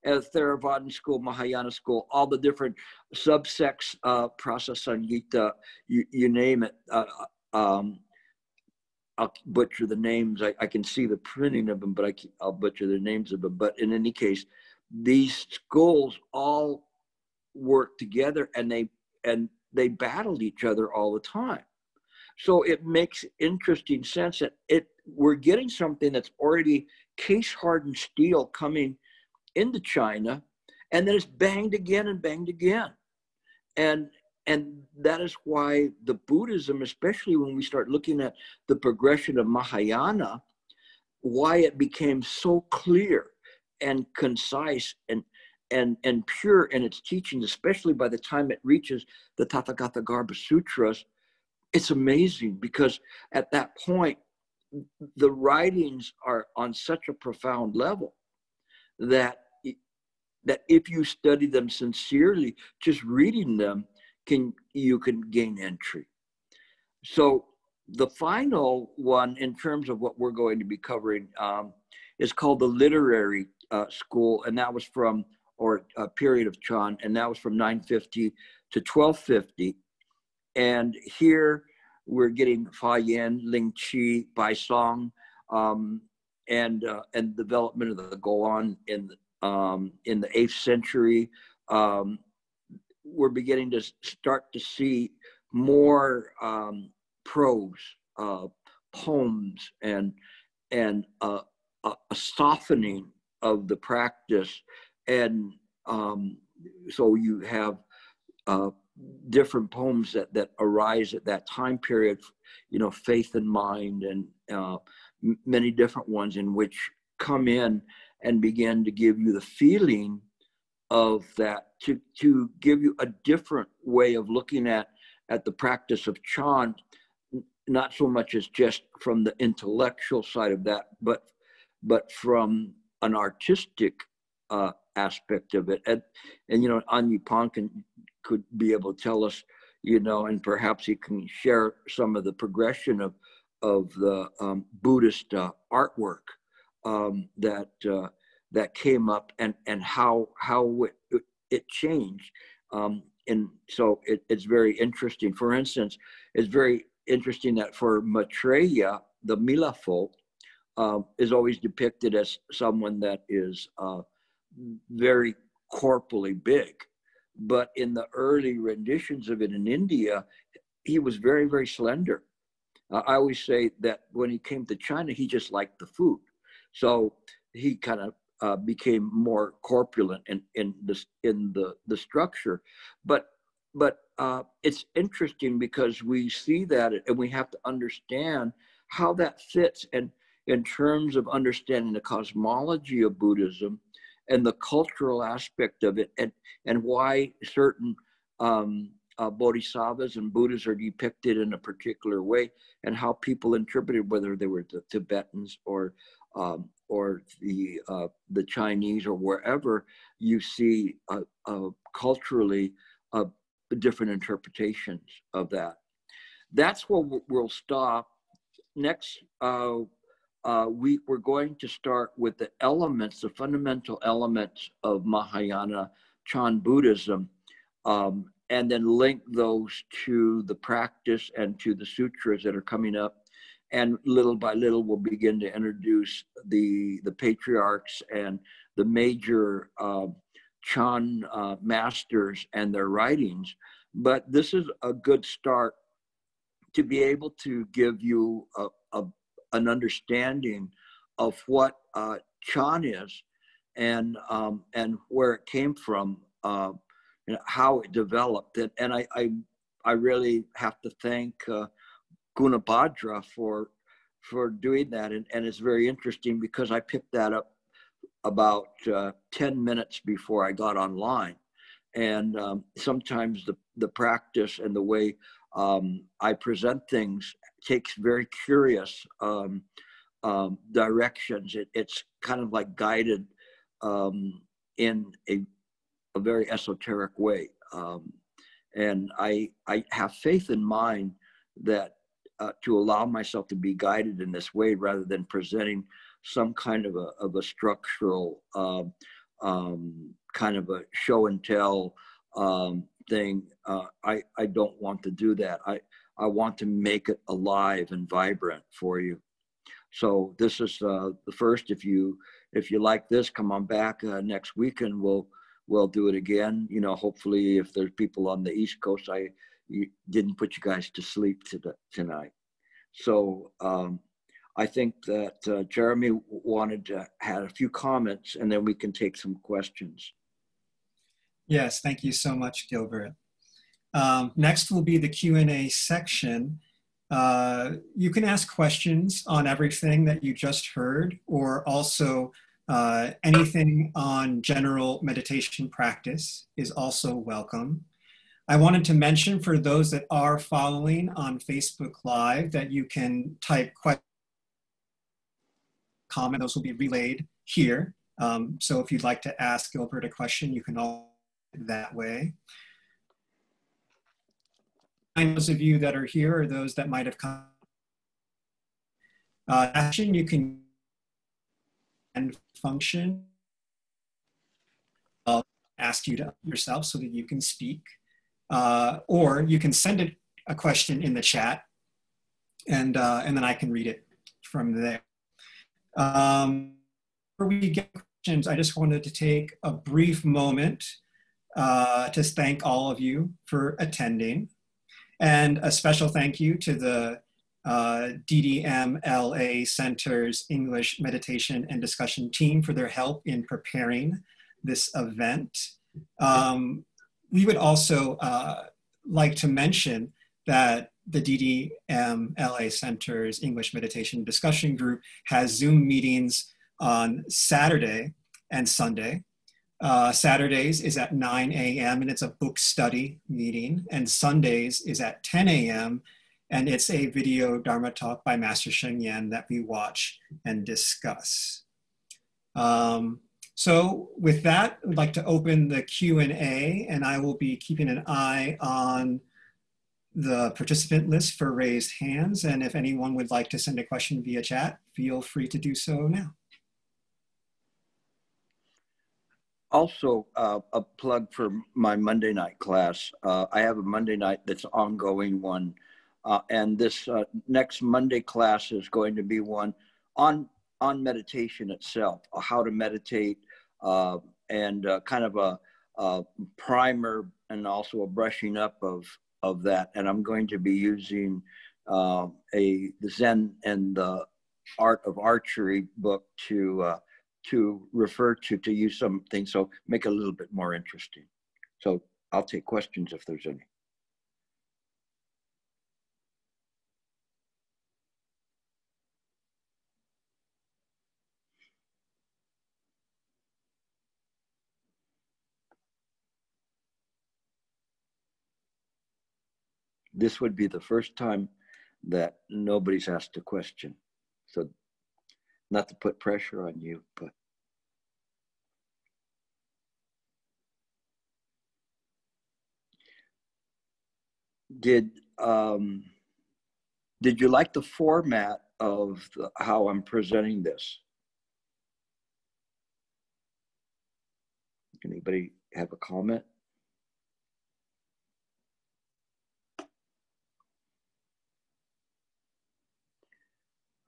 As Theravadan school, Mahayana school, all the different subsects, Prasa Sangita, you name it. I'll butcher the names. I can see the printing of them, but I'll butcher the names of them. But in any case, these schools all work together, and they battled each other all the time. So it makes interesting sense that we're getting something that's already case-hardened steel coming into China, and then it's banged again and banged again. And that is why the Buddhism, especially when we start looking at the progression of Mahayana, why it became so clear and concise and pure in its teachings, especially by the time it reaches the Tathagata Garbha Sutras. It's amazing, because at that point, the writings are on such a profound level that if you study them sincerely, just reading them, you can gain entry. So the final one, in terms of what we're going to be covering, is called the literary school, and that was from, or a period of Chan, and that was from 950 to 1250. And here we're getting Fa Yin, Ling Qi, Bai Song, and development of the Goan in the 8th century. We're beginning to start to see more prose, poems, and a softening of the practice. And so you have different poems that arise at that time period, Faith and Mind, and many different ones in which come in and begin to give you the feeling of that, to give you a different way of looking at the practice of Chan, not so much as just from the intellectual side of that, but from an artistic aspect of it. And Anyi Pankin could be able to tell us, and perhaps he can share some of the progression of the Buddhist artwork that came up, and how it changed. And so it's very interesting. For instance, it's very interesting that for Maitreya, the Mila folk is always depicted as someone that is very corporally big. But in the early renditions of it in India, he was very, very slender. I always say that when he came to China, he just liked the food. So he kind of became more corpulent in the structure. But it's interesting, because we see that, and we have to understand how that fits, and in terms of understanding the cosmology of Buddhism and the cultural aspect of it, and why certain bodhisattvas and Buddhas are depicted in a particular way, and how people interpreted, whether they were the Tibetans or the Chinese or wherever, you see culturally different interpretations of that. That's where we'll stop. Next week, we're going to start with the elements, the fundamental elements of Mahayana Chan Buddhism, and then link those to the practice and to the sutras that are coming up. And little by little, we'll begin to introduce the patriarchs and the major Chan masters and their writings. But this is a good start to be able to give you an understanding of what Chan is, and where it came from, how it developed. And I really have to thank Gunabhadra for doing that. And it's very interesting because I picked that up about 10 minutes before I got online. And sometimes the practice and the way I present things takes very curious directions. It's kind of like guided in a very esoteric way. And I have faith in mind that to allow myself to be guided in this way, rather than presenting some kind of a structural kind of a show and tell thing. I don't want to do that. I want to make it alive and vibrant for you. So this is the first. If you like this, come on back next week and we'll do it again. You know, hopefully if there's people on the East Coast, I didn't put you guys to sleep tonight. So I think that Jeremy wanted to have a few comments, and then we can take some questions. Yes, thank you so much, Gilbert. Next will be the Q&A section. You can ask questions on everything that you just heard, or also anything on general meditation practice is also welcome. I wanted to mention for those that are following on Facebook Live that you can type questions, comment, those will be relayed here. So if you'd like to ask Gilbert a question, you can all do it that way. And those of you that are here or those that might have come, action, you can end function. I'll ask you to yourself so that you can speak, or you can send a question in the chat, and then I can read it from there. Before we get questions, I just wanted to take a brief moment to thank all of you for attending. And a special thank you to the DDM-LA Center's English Meditation and Discussion team for their help in preparing this event. We would also like to mention that the DDM-LA Center's English Meditation Discussion Group has Zoom meetings on Saturday and Sunday. Saturdays is at 9 a.m. and it's a book study meeting, and Sundays is at 10 a.m. and it's a video Dharma talk by Master Sheng Yen that we watch and discuss. So with that, I'd like to open the Q&A, and I will be keeping an eye on the participant list for raised hands. And if anyone would like to send a question via chat, feel free to do so now. Also, a plug for my Monday night class. I have a Monday night that's ongoing one. And this next Monday class is going to be one on meditation itself, how to meditate, and kind of a primer and also a brushing up of that. And I'm going to be using the Zen and the Art of Archery book to refer to use something, so make it a little bit more interesting. So I'll take questions if there's any. This would be the first time that nobody's asked a question. So not to put pressure on you, but. Did you like the format of how I'm presenting this? Anybody have a comment?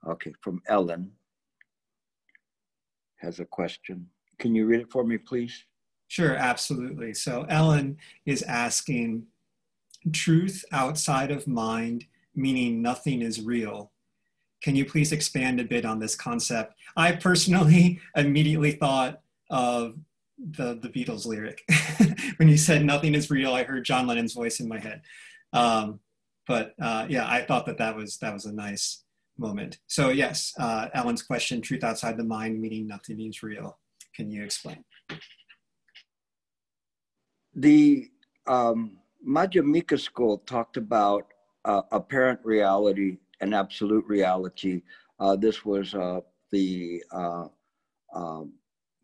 Okay, from Ellen has a question. Can you read it for me, please? Sure, absolutely. So Ellen is asking, truth outside of mind, meaning nothing is real. Can you please expand a bit on this concept? I personally immediately thought of the Beatles lyric. When you said nothing is real, I heard John Lennon's voice in my head. Yeah, I thought that was a nice moment. So yes, Ellen's question, truth outside the mind, meaning nothing is real. Can you explain? The Madhyamika school talked about apparent reality and absolute reality. This was the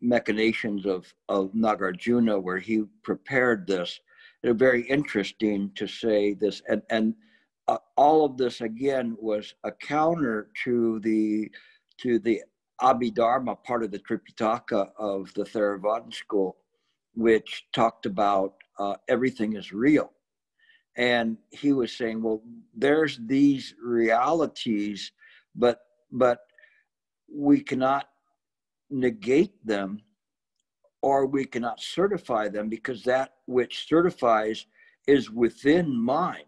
machinations of Nagarjuna, where he prepared this. They're very interesting to say this, and all of this again was a counter to the Abhidharma part of the Tripitaka of the Theravadan school, which talked about everything is real. And he was saying, well, there's these realities, but we cannot negate them, or we cannot certify them, because that which certifies is within mind.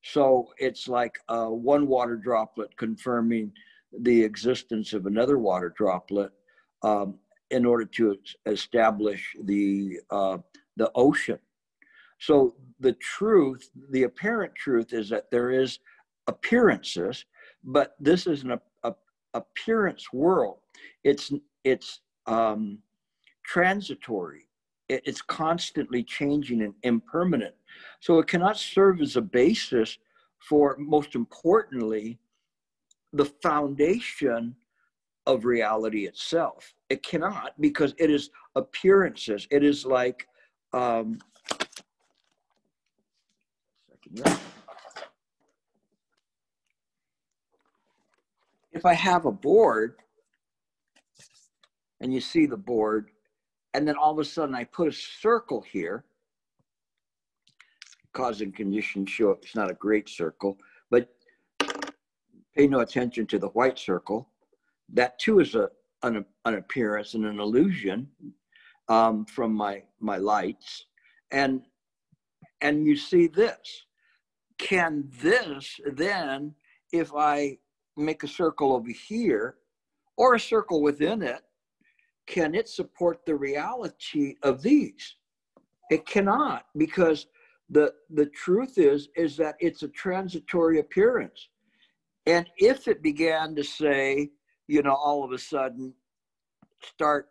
So it's like one water droplet confirming the existence of another water droplet in order to establish the ocean. So the truth, the apparent truth, is that there is appearances, but this is an appearance world. It's transitory. It's constantly changing and impermanent. So it cannot serve as a basis for, most importantly, the foundation of reality itself. It cannot, because it is appearances. It is like, if I have a board and you see the board, and then all of a sudden I put a circle here, cause and conditions show it's not a great circle, but pay no attention to the white circle. That too is an appearance and an illusion from my lights. And you see this. Can this then, if I make a circle over here or a circle within it, can it support the reality of these? It cannot, because the truth is that it's a transitory appearance. And if it began to say, all of a sudden start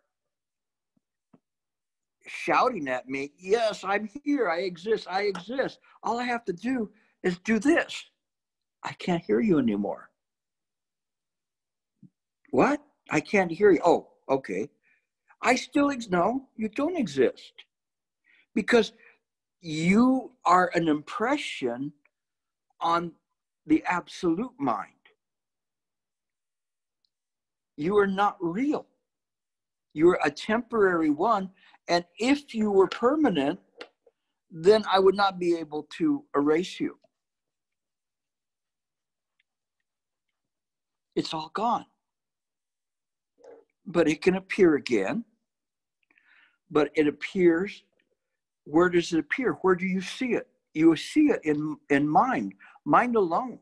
shouting at me, yes, I'm here, I exist, all I have to do is do this, I can't hear you anymore. What? I can't hear you. Oh, okay. I still no, you don't exist, because you are an impression on the absolute mind. You are not real. You're a temporary one. And if you were permanent, then I would not be able to erase you. It's all gone. But it can appear again. But it appears, where does it appear? Where do you see it? You see it in mind alone.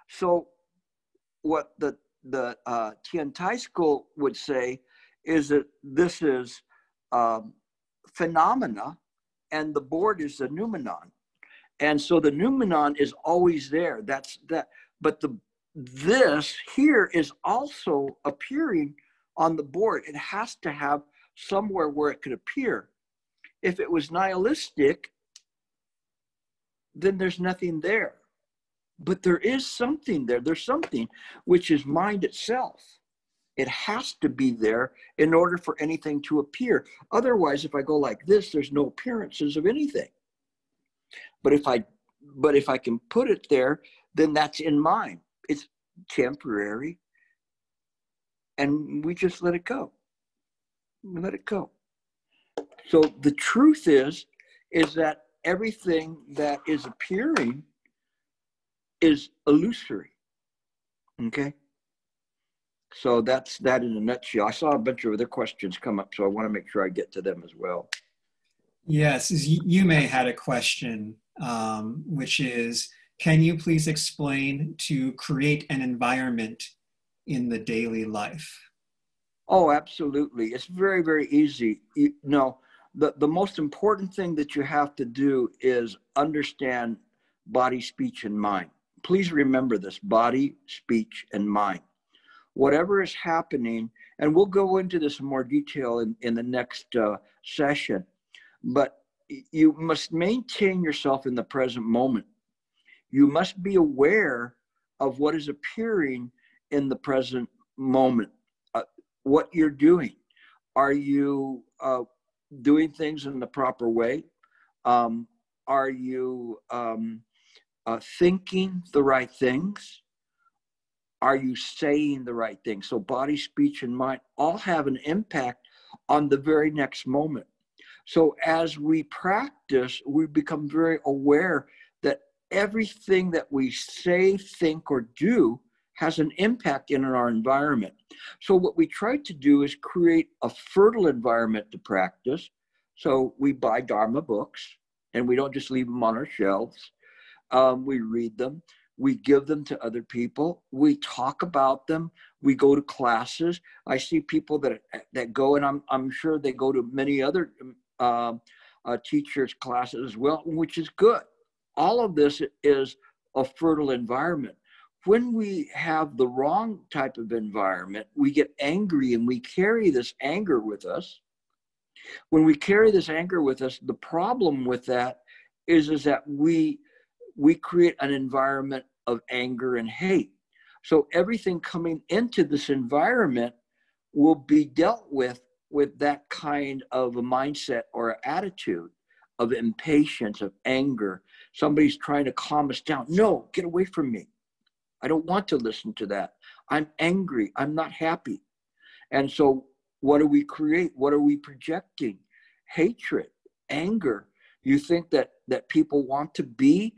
So what the Tian Tai school would say is that this is phenomena, and the board is the noumenon. And so the noumenon is always there. That's that. But this here is also appearing on the board. It has to have somewhere where it could appear. If it was nihilistic, then there's nothing there. But there is something there. There's something which is mind itself. It has to be there in order for anything to appear. Otherwise, if I go like this, there's no appearances of anything. But if I can put it there, then that's in mind. It's temporary. And we just let it go. We let it go. So the truth is that everything that is appearing is illusory. Okay? So that's that in a nutshell. I saw a bunch of other questions come up, so I want to make sure I get to them as well. Yes, you may had a question, which is, can you please explain to create an environment in the daily life? Oh, absolutely. It's very, very easy. The most important thing that you have to do is understand body, speech, and mind. Please remember this: body, speech, and mind. Whatever is happening, and we'll go into this in more detail in the next session, but you must maintain yourself in the present moment. You must be aware of what is appearing in the present moment, what you're doing. Are you doing things in the proper way? Are you thinking the right things? Are you saying the right thing? So body, speech, and mind all have an impact on the very next moment. So as we practice, we become very aware that everything that we say, think, or do has an impact in our environment. So what we try to do is create a fertile environment to practice. So we buy Dharma books, and we don't just leave them on our shelves. We read them. We give them to other people. We talk about them. We go to classes. I see people that go, and I'm sure they go to many other teachers' classes as well, which is good. All of this is a fertile environment. When we have the wrong type of environment, we get angry, and we carry this anger with us. When we carry this anger with us, the problem with that is that we create an environment of anger and hate. So everything coming into this environment will be dealt with that kind of a mindset or attitude of impatience, of anger. Somebody's trying to calm us down. No, get away from me. I don't want to listen to that. I'm angry. I'm not happy. And so what do we create? What are we projecting? Hatred, anger. You think that people want to be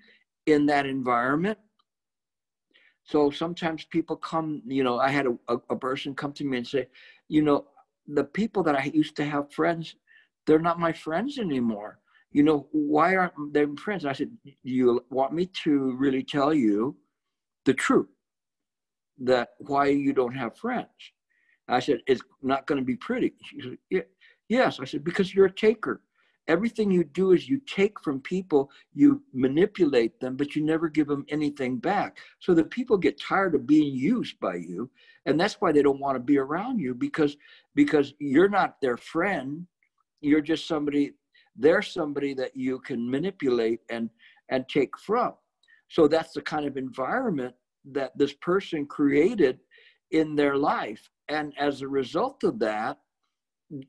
in that environment? So sometimes people come, I had a person come to me and say, the people that I used to have friends, they're not my friends anymore. Why aren't they friends? And I said, do you want me to really tell you the truth, that why you don't have friends? I said, it's not going to be pretty. She said, yeah. Yes. I said, because you're a taker. Everything you do is you take from people, you manipulate them, but you never give them anything back. So the people get tired of being used by you. And that's why they don't want to be around you, because you're not their friend. You're just they're somebody that you can manipulate and take from. So that's the kind of environment that this person created in their life. And as a result of that,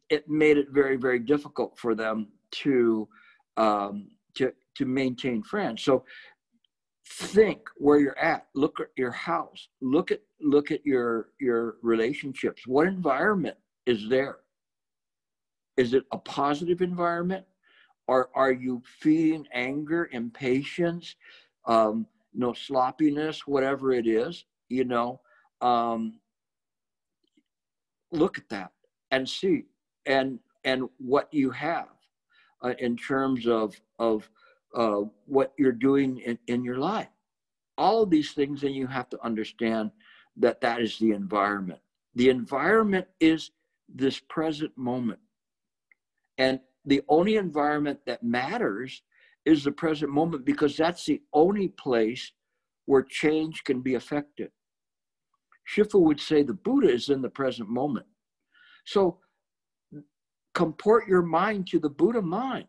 it made it very, very difficult for them to maintain friends. So think where you're at. Look at your house. Look at your relationships. What environment is there? Is it a positive environment, or are you feeding anger, impatience, sloppiness, whatever it is? Look at that and see, and what you have in terms of what you're doing in your life. All of these things, then you have to understand that is the environment. The environment is this present moment. And the only environment that matters is the present moment, because that's the only place where change can be effected. Shifu would say the Buddha is in the present moment. So comport your mind to the Buddha mind,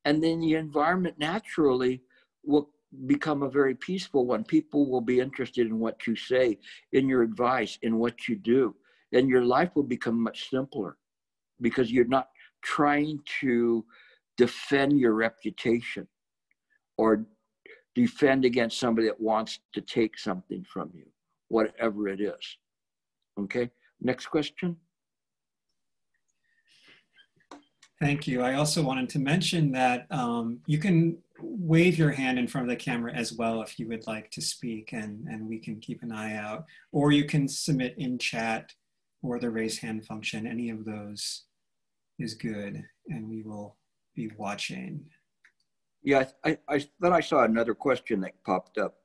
and then the environment naturally will become a very peaceful one. People will be interested in what you say, in your advice, in what you do. And your life will become much simpler because you're not trying to defend your reputation or defend against somebody that wants to take something from you, whatever it is. Okay, next question. Thank you. I also wanted to mention that you can wave your hand in front of the camera as well if you would like to speak, and we can keep an eye out. Or you can submit in chat or the raise hand function. Any of those is good, and we will be watching. Yeah, I thought I saw another question that popped up.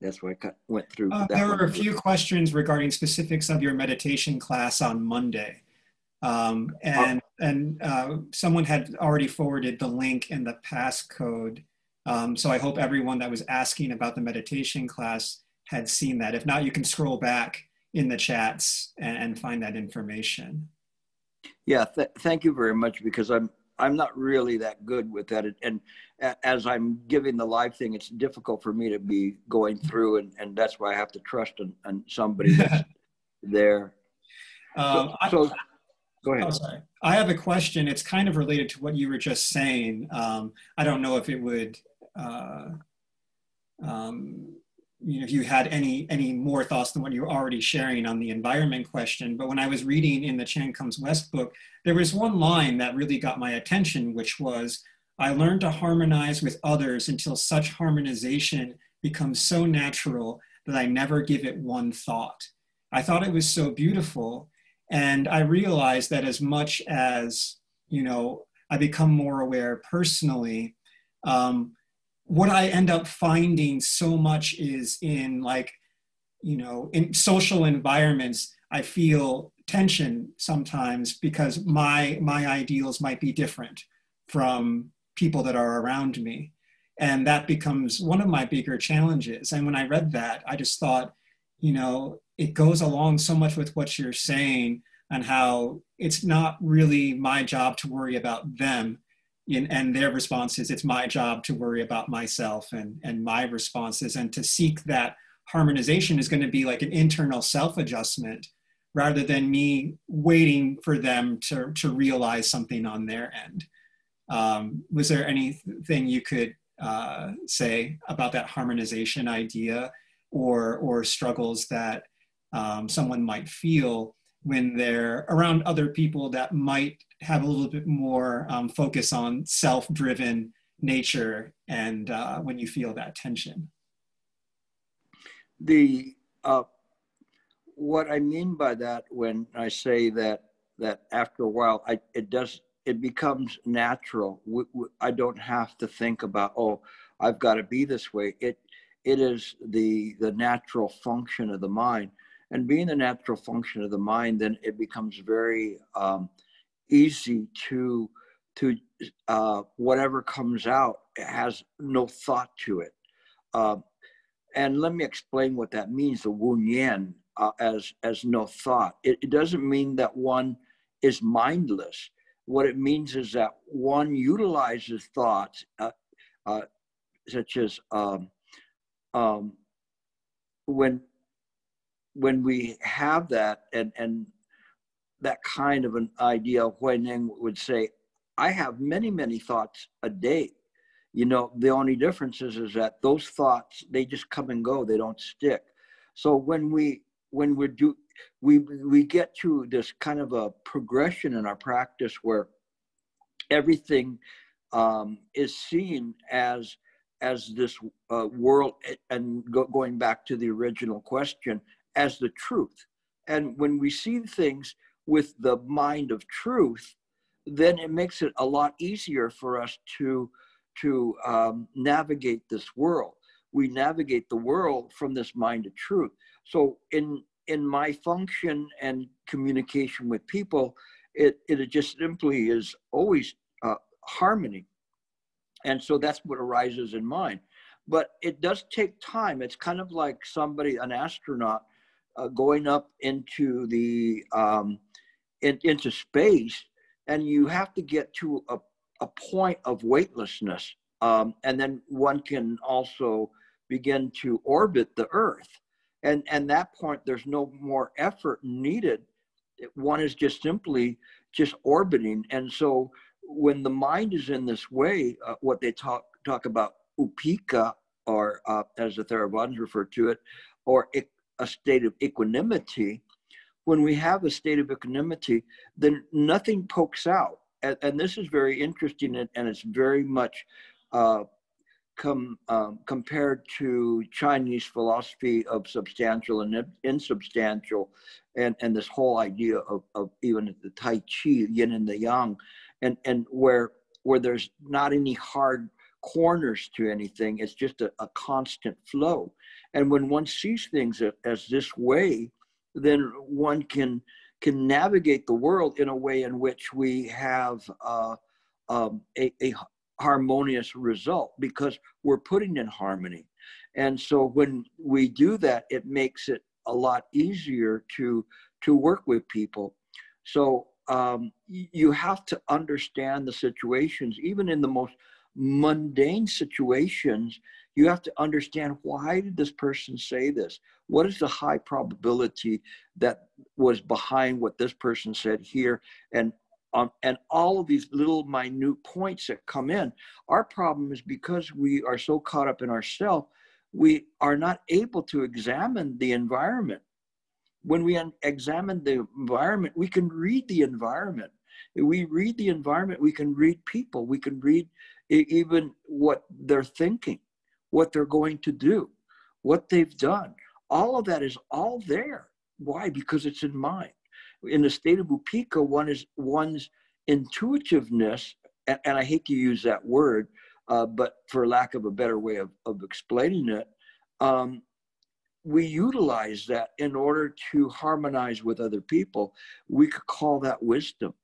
That's why I went through that. There were a few questions regarding specifics of your meditation class on Monday. And someone had already forwarded the link and the passcode. So I hope everyone that was asking about the meditation class had seen that. If not, you can scroll back in the chats and find that information. Yeah, thank you very much, because I'm not really that good with that. And as I'm giving the live thing, it's difficult for me to be going through, and that's why I have to trust on somebody that's there. So go ahead. Oh, sorry. I have a question. It's kind of related to what you were just saying. I don't know if it would, if you had any more thoughts than what you were already sharing on the environment question. But when I was reading in the Chan Comes West book, there was one line that really got my attention, which was, I learned to harmonize with others until such harmonization becomes so natural that I never give it one thought. I thought it was so beautiful. And I realized that as much as, I become more aware personally, what I end up finding so much is in in social environments, I feel tension sometimes because my ideals might be different from people that are around me. And that becomes one of my bigger challenges. And when I read that, I just thought, it goes along so much with what you're saying and how it's not really my job to worry about them and their responses. It's my job to worry about myself and my responses, and to seek that harmonization is going to be like an internal self-adjustment rather than me waiting for them to realize something on their end. Was there anything you could say about that harmonization idea or struggles that someone might feel when they're around other people that might have a little bit more focus on self-driven nature, and when you feel that tension? What I mean by that, when I say that after a while, it becomes natural. I don't have to think about, oh, I've got to be this way. It is the natural function of the mind. And being the natural function of the mind, then it becomes very easy to whatever comes out, it has no thought to it. And let me explain what that means, the Wu Yan, as no thought. It doesn't mean that one is mindless. What it means is that one utilizes thoughts, such as when we have that, and that kind of an idea, Huineng would say, I have many, many thoughts a day. The only difference is that those thoughts, they just come and go, they don't stick. So when we get to this kind of a progression in our practice where everything is seen as this world, and going back to the original question, as the truth. And when we see things with the mind of truth, then it makes it a lot easier for us to navigate this world. We navigate the world from this mind of truth. So in my function and communication with people, it just simply is always harmony. And so that's what arises in mind. But it does take time. It's kind of like an astronaut going up into into space, and you have to get to a point of weightlessness. And then one can also begin to orbit the earth. And that point, there's no more effort needed. One is just simply just orbiting. And so when the mind is in this way, what they talk about upika, or as the Theravadas refer to it, or a state of equanimity, when we have a state of equanimity, then nothing pokes out. And this is very interesting, and it's very much compared to Chinese philosophy of substantial and insubstantial, and this whole idea of even the Tai Chi, yin and the yang, and where there's not any hard corners to anything. It's just a constant flow. And when one sees things as this way, then one can navigate the world in a way in which we have a harmonious result, because we're putting in harmony. And so when we do that, it makes it a lot easier to work with people. So you have to understand the situations, even in the most mundane situations. You have to understand, why did this person say this? What is the high probability that was behind what this person said here? And all of these little minute points that come in. Our problem is because we are so caught up in ourselves, we are not able to examine the environment. When we examine the environment, we can read the environment. If we read the environment, we can read people. We can read even what they're thinking, what they're going to do, what they've done. All of that is all there. Why? Because it's in mind. In the state of upika, one's intuitiveness, and I hate to use that word, but for lack of a better way of explaining it, we utilize that in order to harmonize with other people. We could call that wisdom.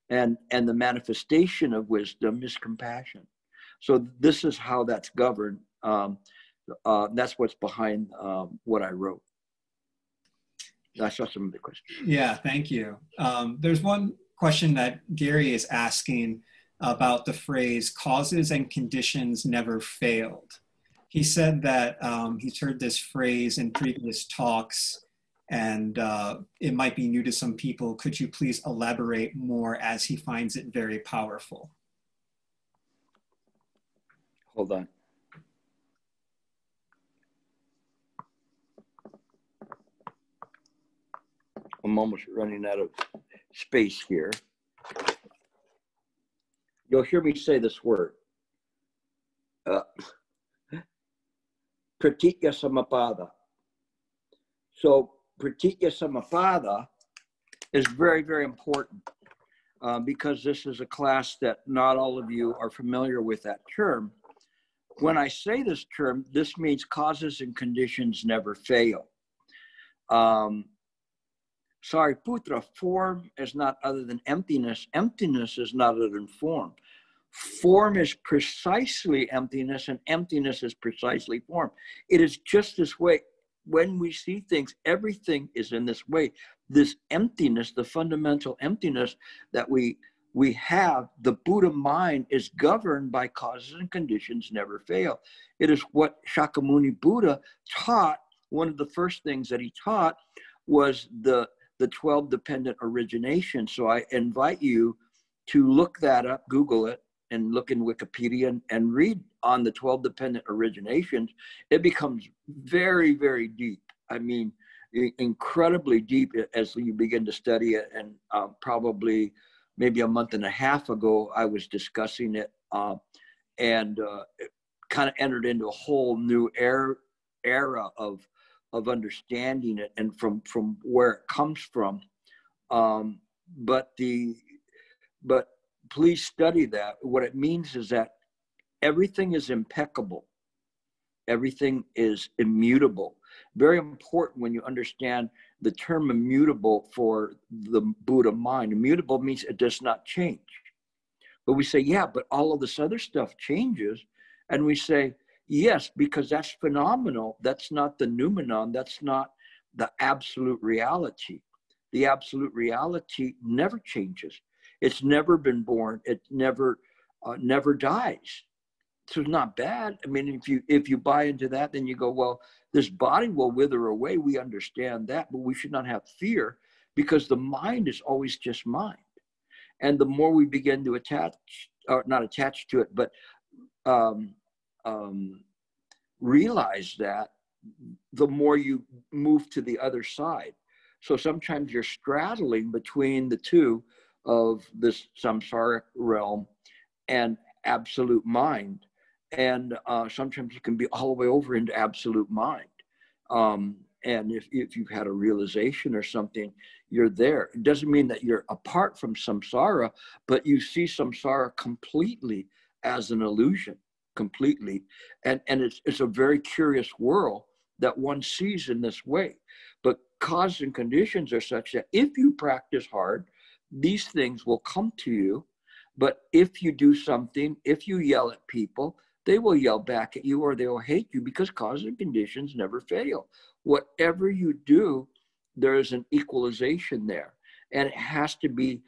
And the manifestation of wisdom is compassion. So this is how that's governed. That's what's behind what I wrote. That's just some of the questions. Yeah, thank you. There's one question that Gary is asking about the phrase "causes and conditions never failed." He said that he's heard this phrase in previous talks, and it might be new to some people. Could you please elaborate more, as he finds it very powerful? Hold on. I'm almost running out of space here. You'll hear me say this word. Pratitya Samapada. So Pratitya Samapada is very, very important because this is a class that not all of you are familiar with that term. When I say this term, this means causes and conditions never fail. Sariputra, form is not other than emptiness. Emptiness is not other than form. Form is precisely emptiness, and emptiness is precisely form. It is just this way. When we see things, everything is in this way. This emptiness, the fundamental emptiness that we have, the Buddha mind is governed by causes and conditions never fail. It is what Shakyamuni Buddha taught. One of the first things that he taught was the 12 dependent origination. So I invite you to look that up, Google it, and look in Wikipedia and read on the 12 dependent originations. It becomes very, very deep. I mean, incredibly deep as you begin to study it. And probably maybe a month and a half ago, I was discussing it and it kind of entered into a whole new era of understanding it and from where it comes from. But please study that. What it means is that everything is impeccable. Everything is immutable. Very important when you understand the term immutable for the Buddha mind. Immutable means it does not change. But we say, yeah, but all of this other stuff changes. And we say, yes, because that's phenomenal. That's not the noumenon. That's not the absolute reality. The absolute reality never changes. It's never been born. It never dies. So it's not bad. I mean, if you buy into that, then you go, well, this body will wither away. We understand that, but we should not have fear, because the mind is always just mind. And the more we begin to attach, or not attach to it, but realize that, the more you move to the other side. So sometimes you're straddling between the two of this samsaric realm and absolute mind. And sometimes you can be all the way over into absolute mind. And if you've had a realization or something, you're there. It doesn't mean that you're apart from samsara, but you see samsara completely as an illusion, completely. And it's a very curious world that one sees in this way. But cause and conditions are such that if you practice hard, these things will come to you. But if you do something, if you yell at people, they will yell back at you, or they will hate you, because cause and conditions never fail. Whatever you do, there is an equalization there, and it has to be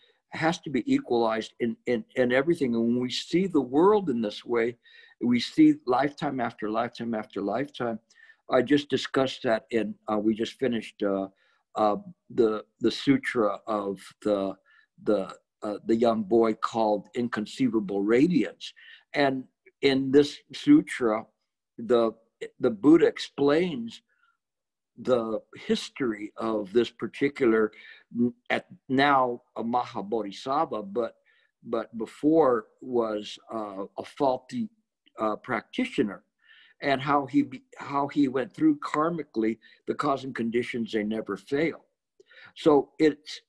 equalized in everything. And when we see the world in this way, we see lifetime after lifetime after lifetime. I just discussed that we just finished the sutra of the young boy called Inconceivable Radiance. And in this sutra, the Buddha explains the history of this particular, now a Mahabodhisattva, but before was a faulty practitioner, and how he went through karmically the cause and conditions. They never fail. So it's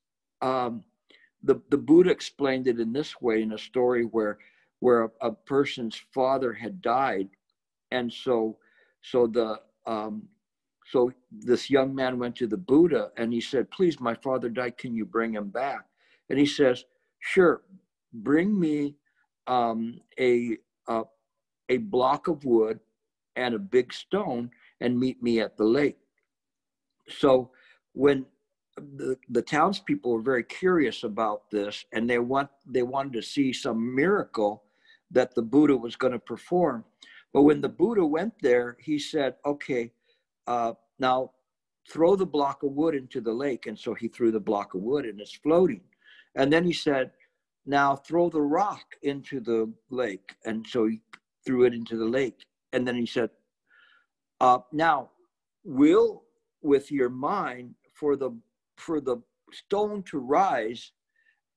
the Buddha explained it in this way, in a story where a person's father had died, and so this young man went to the Buddha and he said, "Please, my father died. Can you bring him back?" And he says, "Sure. Bring me a block of wood and a big stone, and meet me at the lake." So when the townspeople were very curious about this, and they wanted to see some miracle that the Buddha was going to perform. But when the Buddha went there, he said, "Okay, now throw the block of wood into the lake." And so he threw the block of wood, and it's floating. And then he said, "Now throw the rock into the lake." And so he threw it into the lake. And then he said, "Now will with your mind for the stone to rise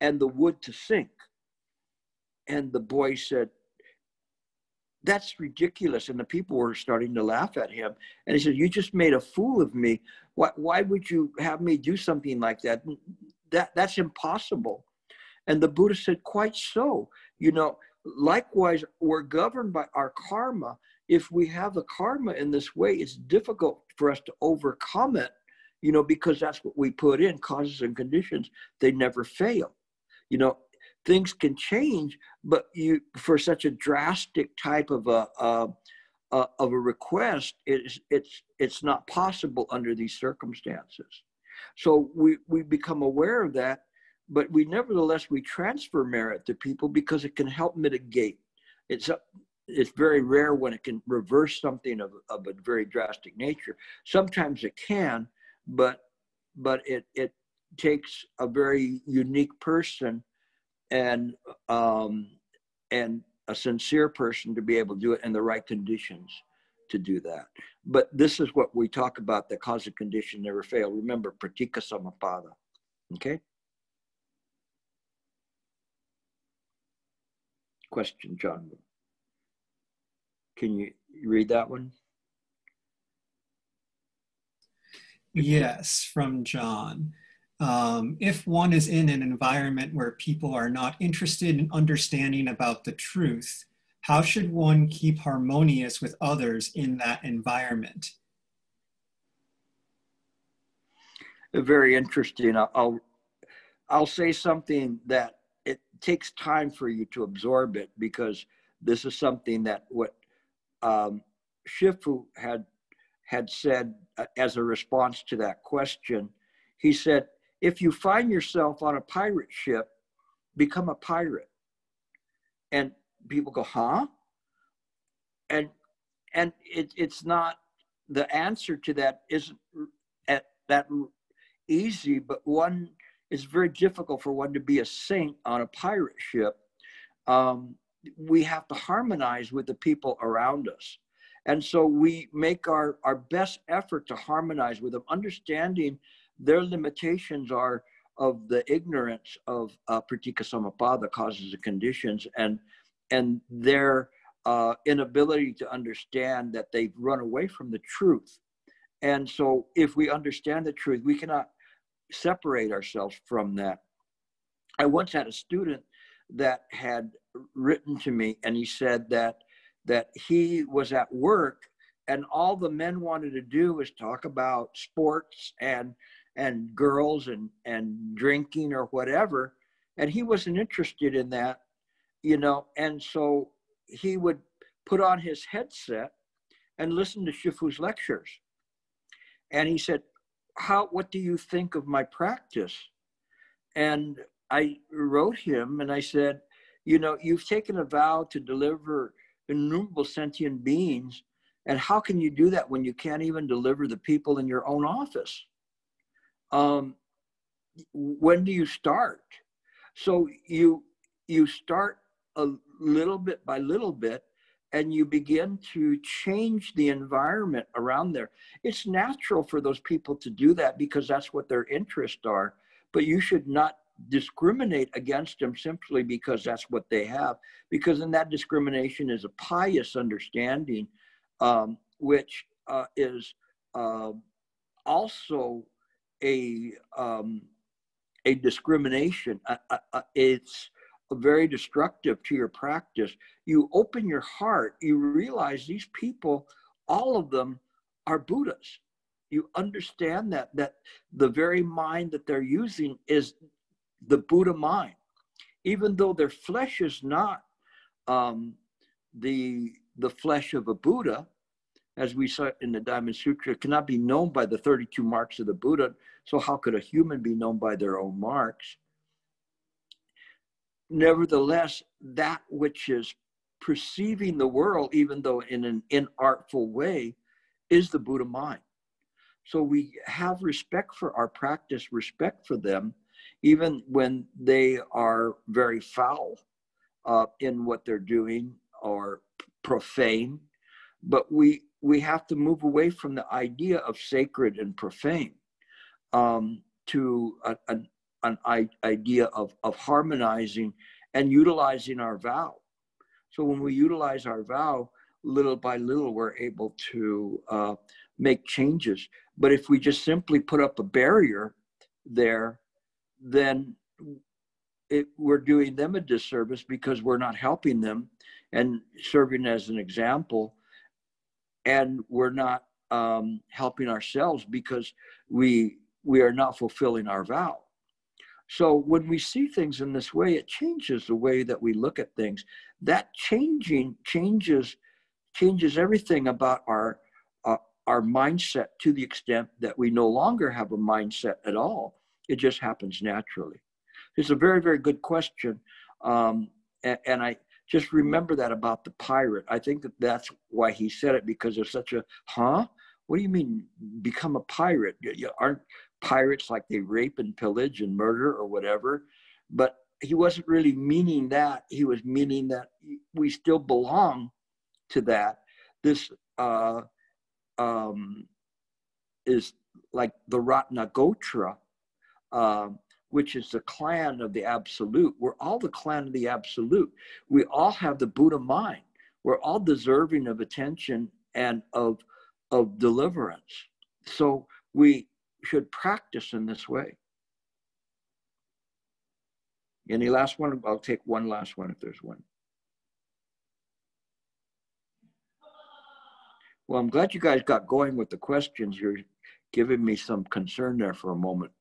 and the wood to sink." And the boy said, "That's ridiculous." And the people were starting to laugh at him. And he said, "You just made a fool of me. Why would you have me do something like that? That's impossible." And the Buddha said, "Quite so. Likewise, we're governed by our karma. If we have the karma in this way, it's difficult for us to overcome it, because that's what we put in, causes and conditions. They never fail. Things can change, but for such a drastic type of a request, it's not possible under these circumstances. So we become aware of that, but nevertheless we transfer merit to people because it can help mitigate. It's very rare when it can reverse something of a very drastic nature. Sometimes it can, but it takes a very unique person and a sincere person to be able to do it in the right conditions to do that. But this is what we talk about, the cause and condition never fail. Remember, pratika samapada. Okay? Question, John. Can you read that one? Yes, from John. If one is in an environment where people are not interested in understanding about the truth, how should one keep harmonious with others in that environment? Very interesting. I'll say something that it takes time for you to absorb it, because this is something that what Shifu had said as a response to that question. He said, if you find yourself on a pirate ship, become a pirate. And people go, huh? And it's not, the answer to that isn't that easy, but one, it's very difficult for one to be a saint on a pirate ship. We have to harmonize with the people around us. And so we make our best effort to harmonize with them, understanding their limitations are of the ignorance of pratika samappada, causes and conditions, and their inability to understand that they've run away from the truth. And so if we understand the truth, we cannot separate ourselves from that. I once had a student that had written to me, and he said that he was at work and all the men wanted to do was talk about sports and girls and drinking or whatever. And he wasn't interested in that, you know, and so he would put on his headset and listen to Shifu's lectures. And he said, what do you think of my practice? And I wrote him and I said, you know, you've taken a vow to deliver innumerable sentient beings. And how can you do that when you can't even deliver the people in your own office? When do you start? So you start a little bit by little bit, and you begin to change the environment around there. It's natural for those people to do that because that's what their interests are, but you should not discriminate against them simply because that's what they have, because in that discrimination is a pious understanding, which is also a discrimination. It's very destructive to your practice. You open your heart, you realize these people, all of them are Buddhas. You understand that the very mind that they're using is the Buddha mind, even though their flesh is not the flesh of a Buddha, as we saw in the Diamond Sutra. It cannot be known by the 32 marks of the Buddha. So how could a human be known by their own marks? Nevertheless, that which is perceiving the world, even though in an inartful way, is the Buddha mind. So we have respect for our practice, respect for them, even when they are very foul in what they're doing or profane. But we have to move away from the idea of sacred and profane to an idea of harmonizing and utilizing our vow. So when we utilize our vow, little by little, we're able to make changes. But if we just simply put up a barrier there, then we're doing them a disservice because we're not helping them and serving as an example. And we're not helping ourselves because we are not fulfilling our vow. So when we see things in this way, it changes the way that we look at things. That changes everything about our mindset, to the extent that we no longer have a mindset at all. It just happens naturally. It's a very, very good question. And I just remember that about the pirate. I think that's why he said it, because there's such a, huh? What do you mean become a pirate? Aren't pirates like they rape and pillage and murder or whatever? But he wasn't really meaning that. He was meaning that we still belong to that. This is like the Ratna Gotra, which is the clan of the Absolute. We're all the clan of the Absolute. We all have the Buddha mind. We're all deserving of attention and of deliverance. So we should practice in this way. Any last one? I'll take one last one if there's one. Well, I'm glad you guys got going with the questions. You're giving me some concern there for a moment.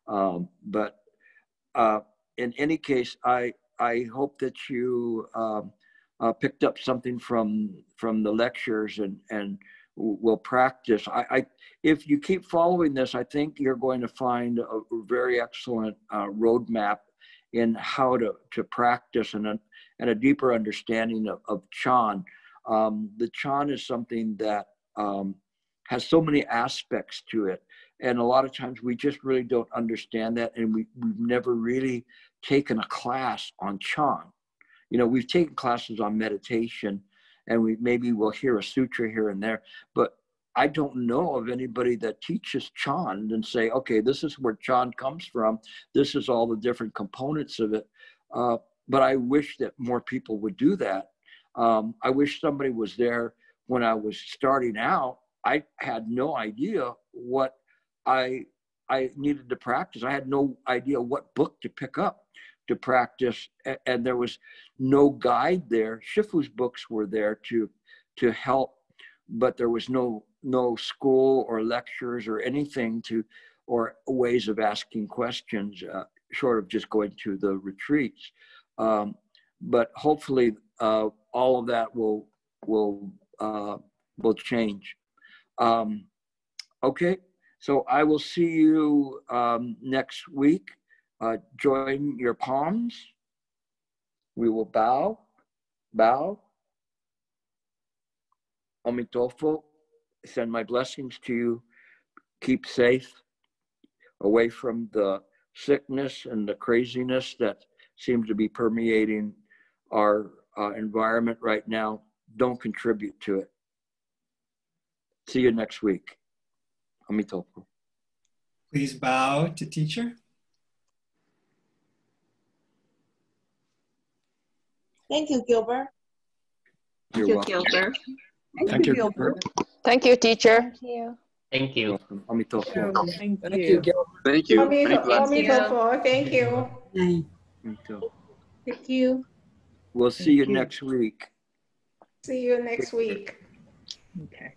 But in any case, I hope that you picked up something from the lectures and will practice. If you keep following this, I think you're going to find a very excellent roadmap in how to practice and a deeper understanding of Chan. The Chan is something that has so many aspects to it. And a lot of times we just really don't understand that. And we've never really taken a class on Chan. You know, we've taken classes on meditation, and maybe we'll hear a sutra here and there, but I don't know of anybody that teaches Chan and say, okay, this is where Chan comes from. This is all the different components of it. But I wish that more people would do that. I wish somebody was there when I was starting out. I had no idea what I needed to practice. I had no idea what book to pick up to practice, and there was no guide there. Shifu's books were there to help, but there was no school or lectures or anything or ways of asking questions, short of just going to the retreats. But hopefully all of that will change. Okay, so I will see you next week. Join your palms. We will bow. Omitofo, send my blessings to you. Keep safe, away from the sickness and the craziness that seems to be permeating our environment right now. Don't contribute to it. See you next week. Omitofo. Please bow to teacher. Thank you, Gilbert. You're welcome. Gilbert. Thank you, Gilbert. Thank you, teacher. Thank you. Thank you. Welcome. Omitofo. Thank Thank you, Gilbert. Thank you. Many blessings. Thank you. Omitofo. Thank you. We'll see you next week. See you next week. Okay.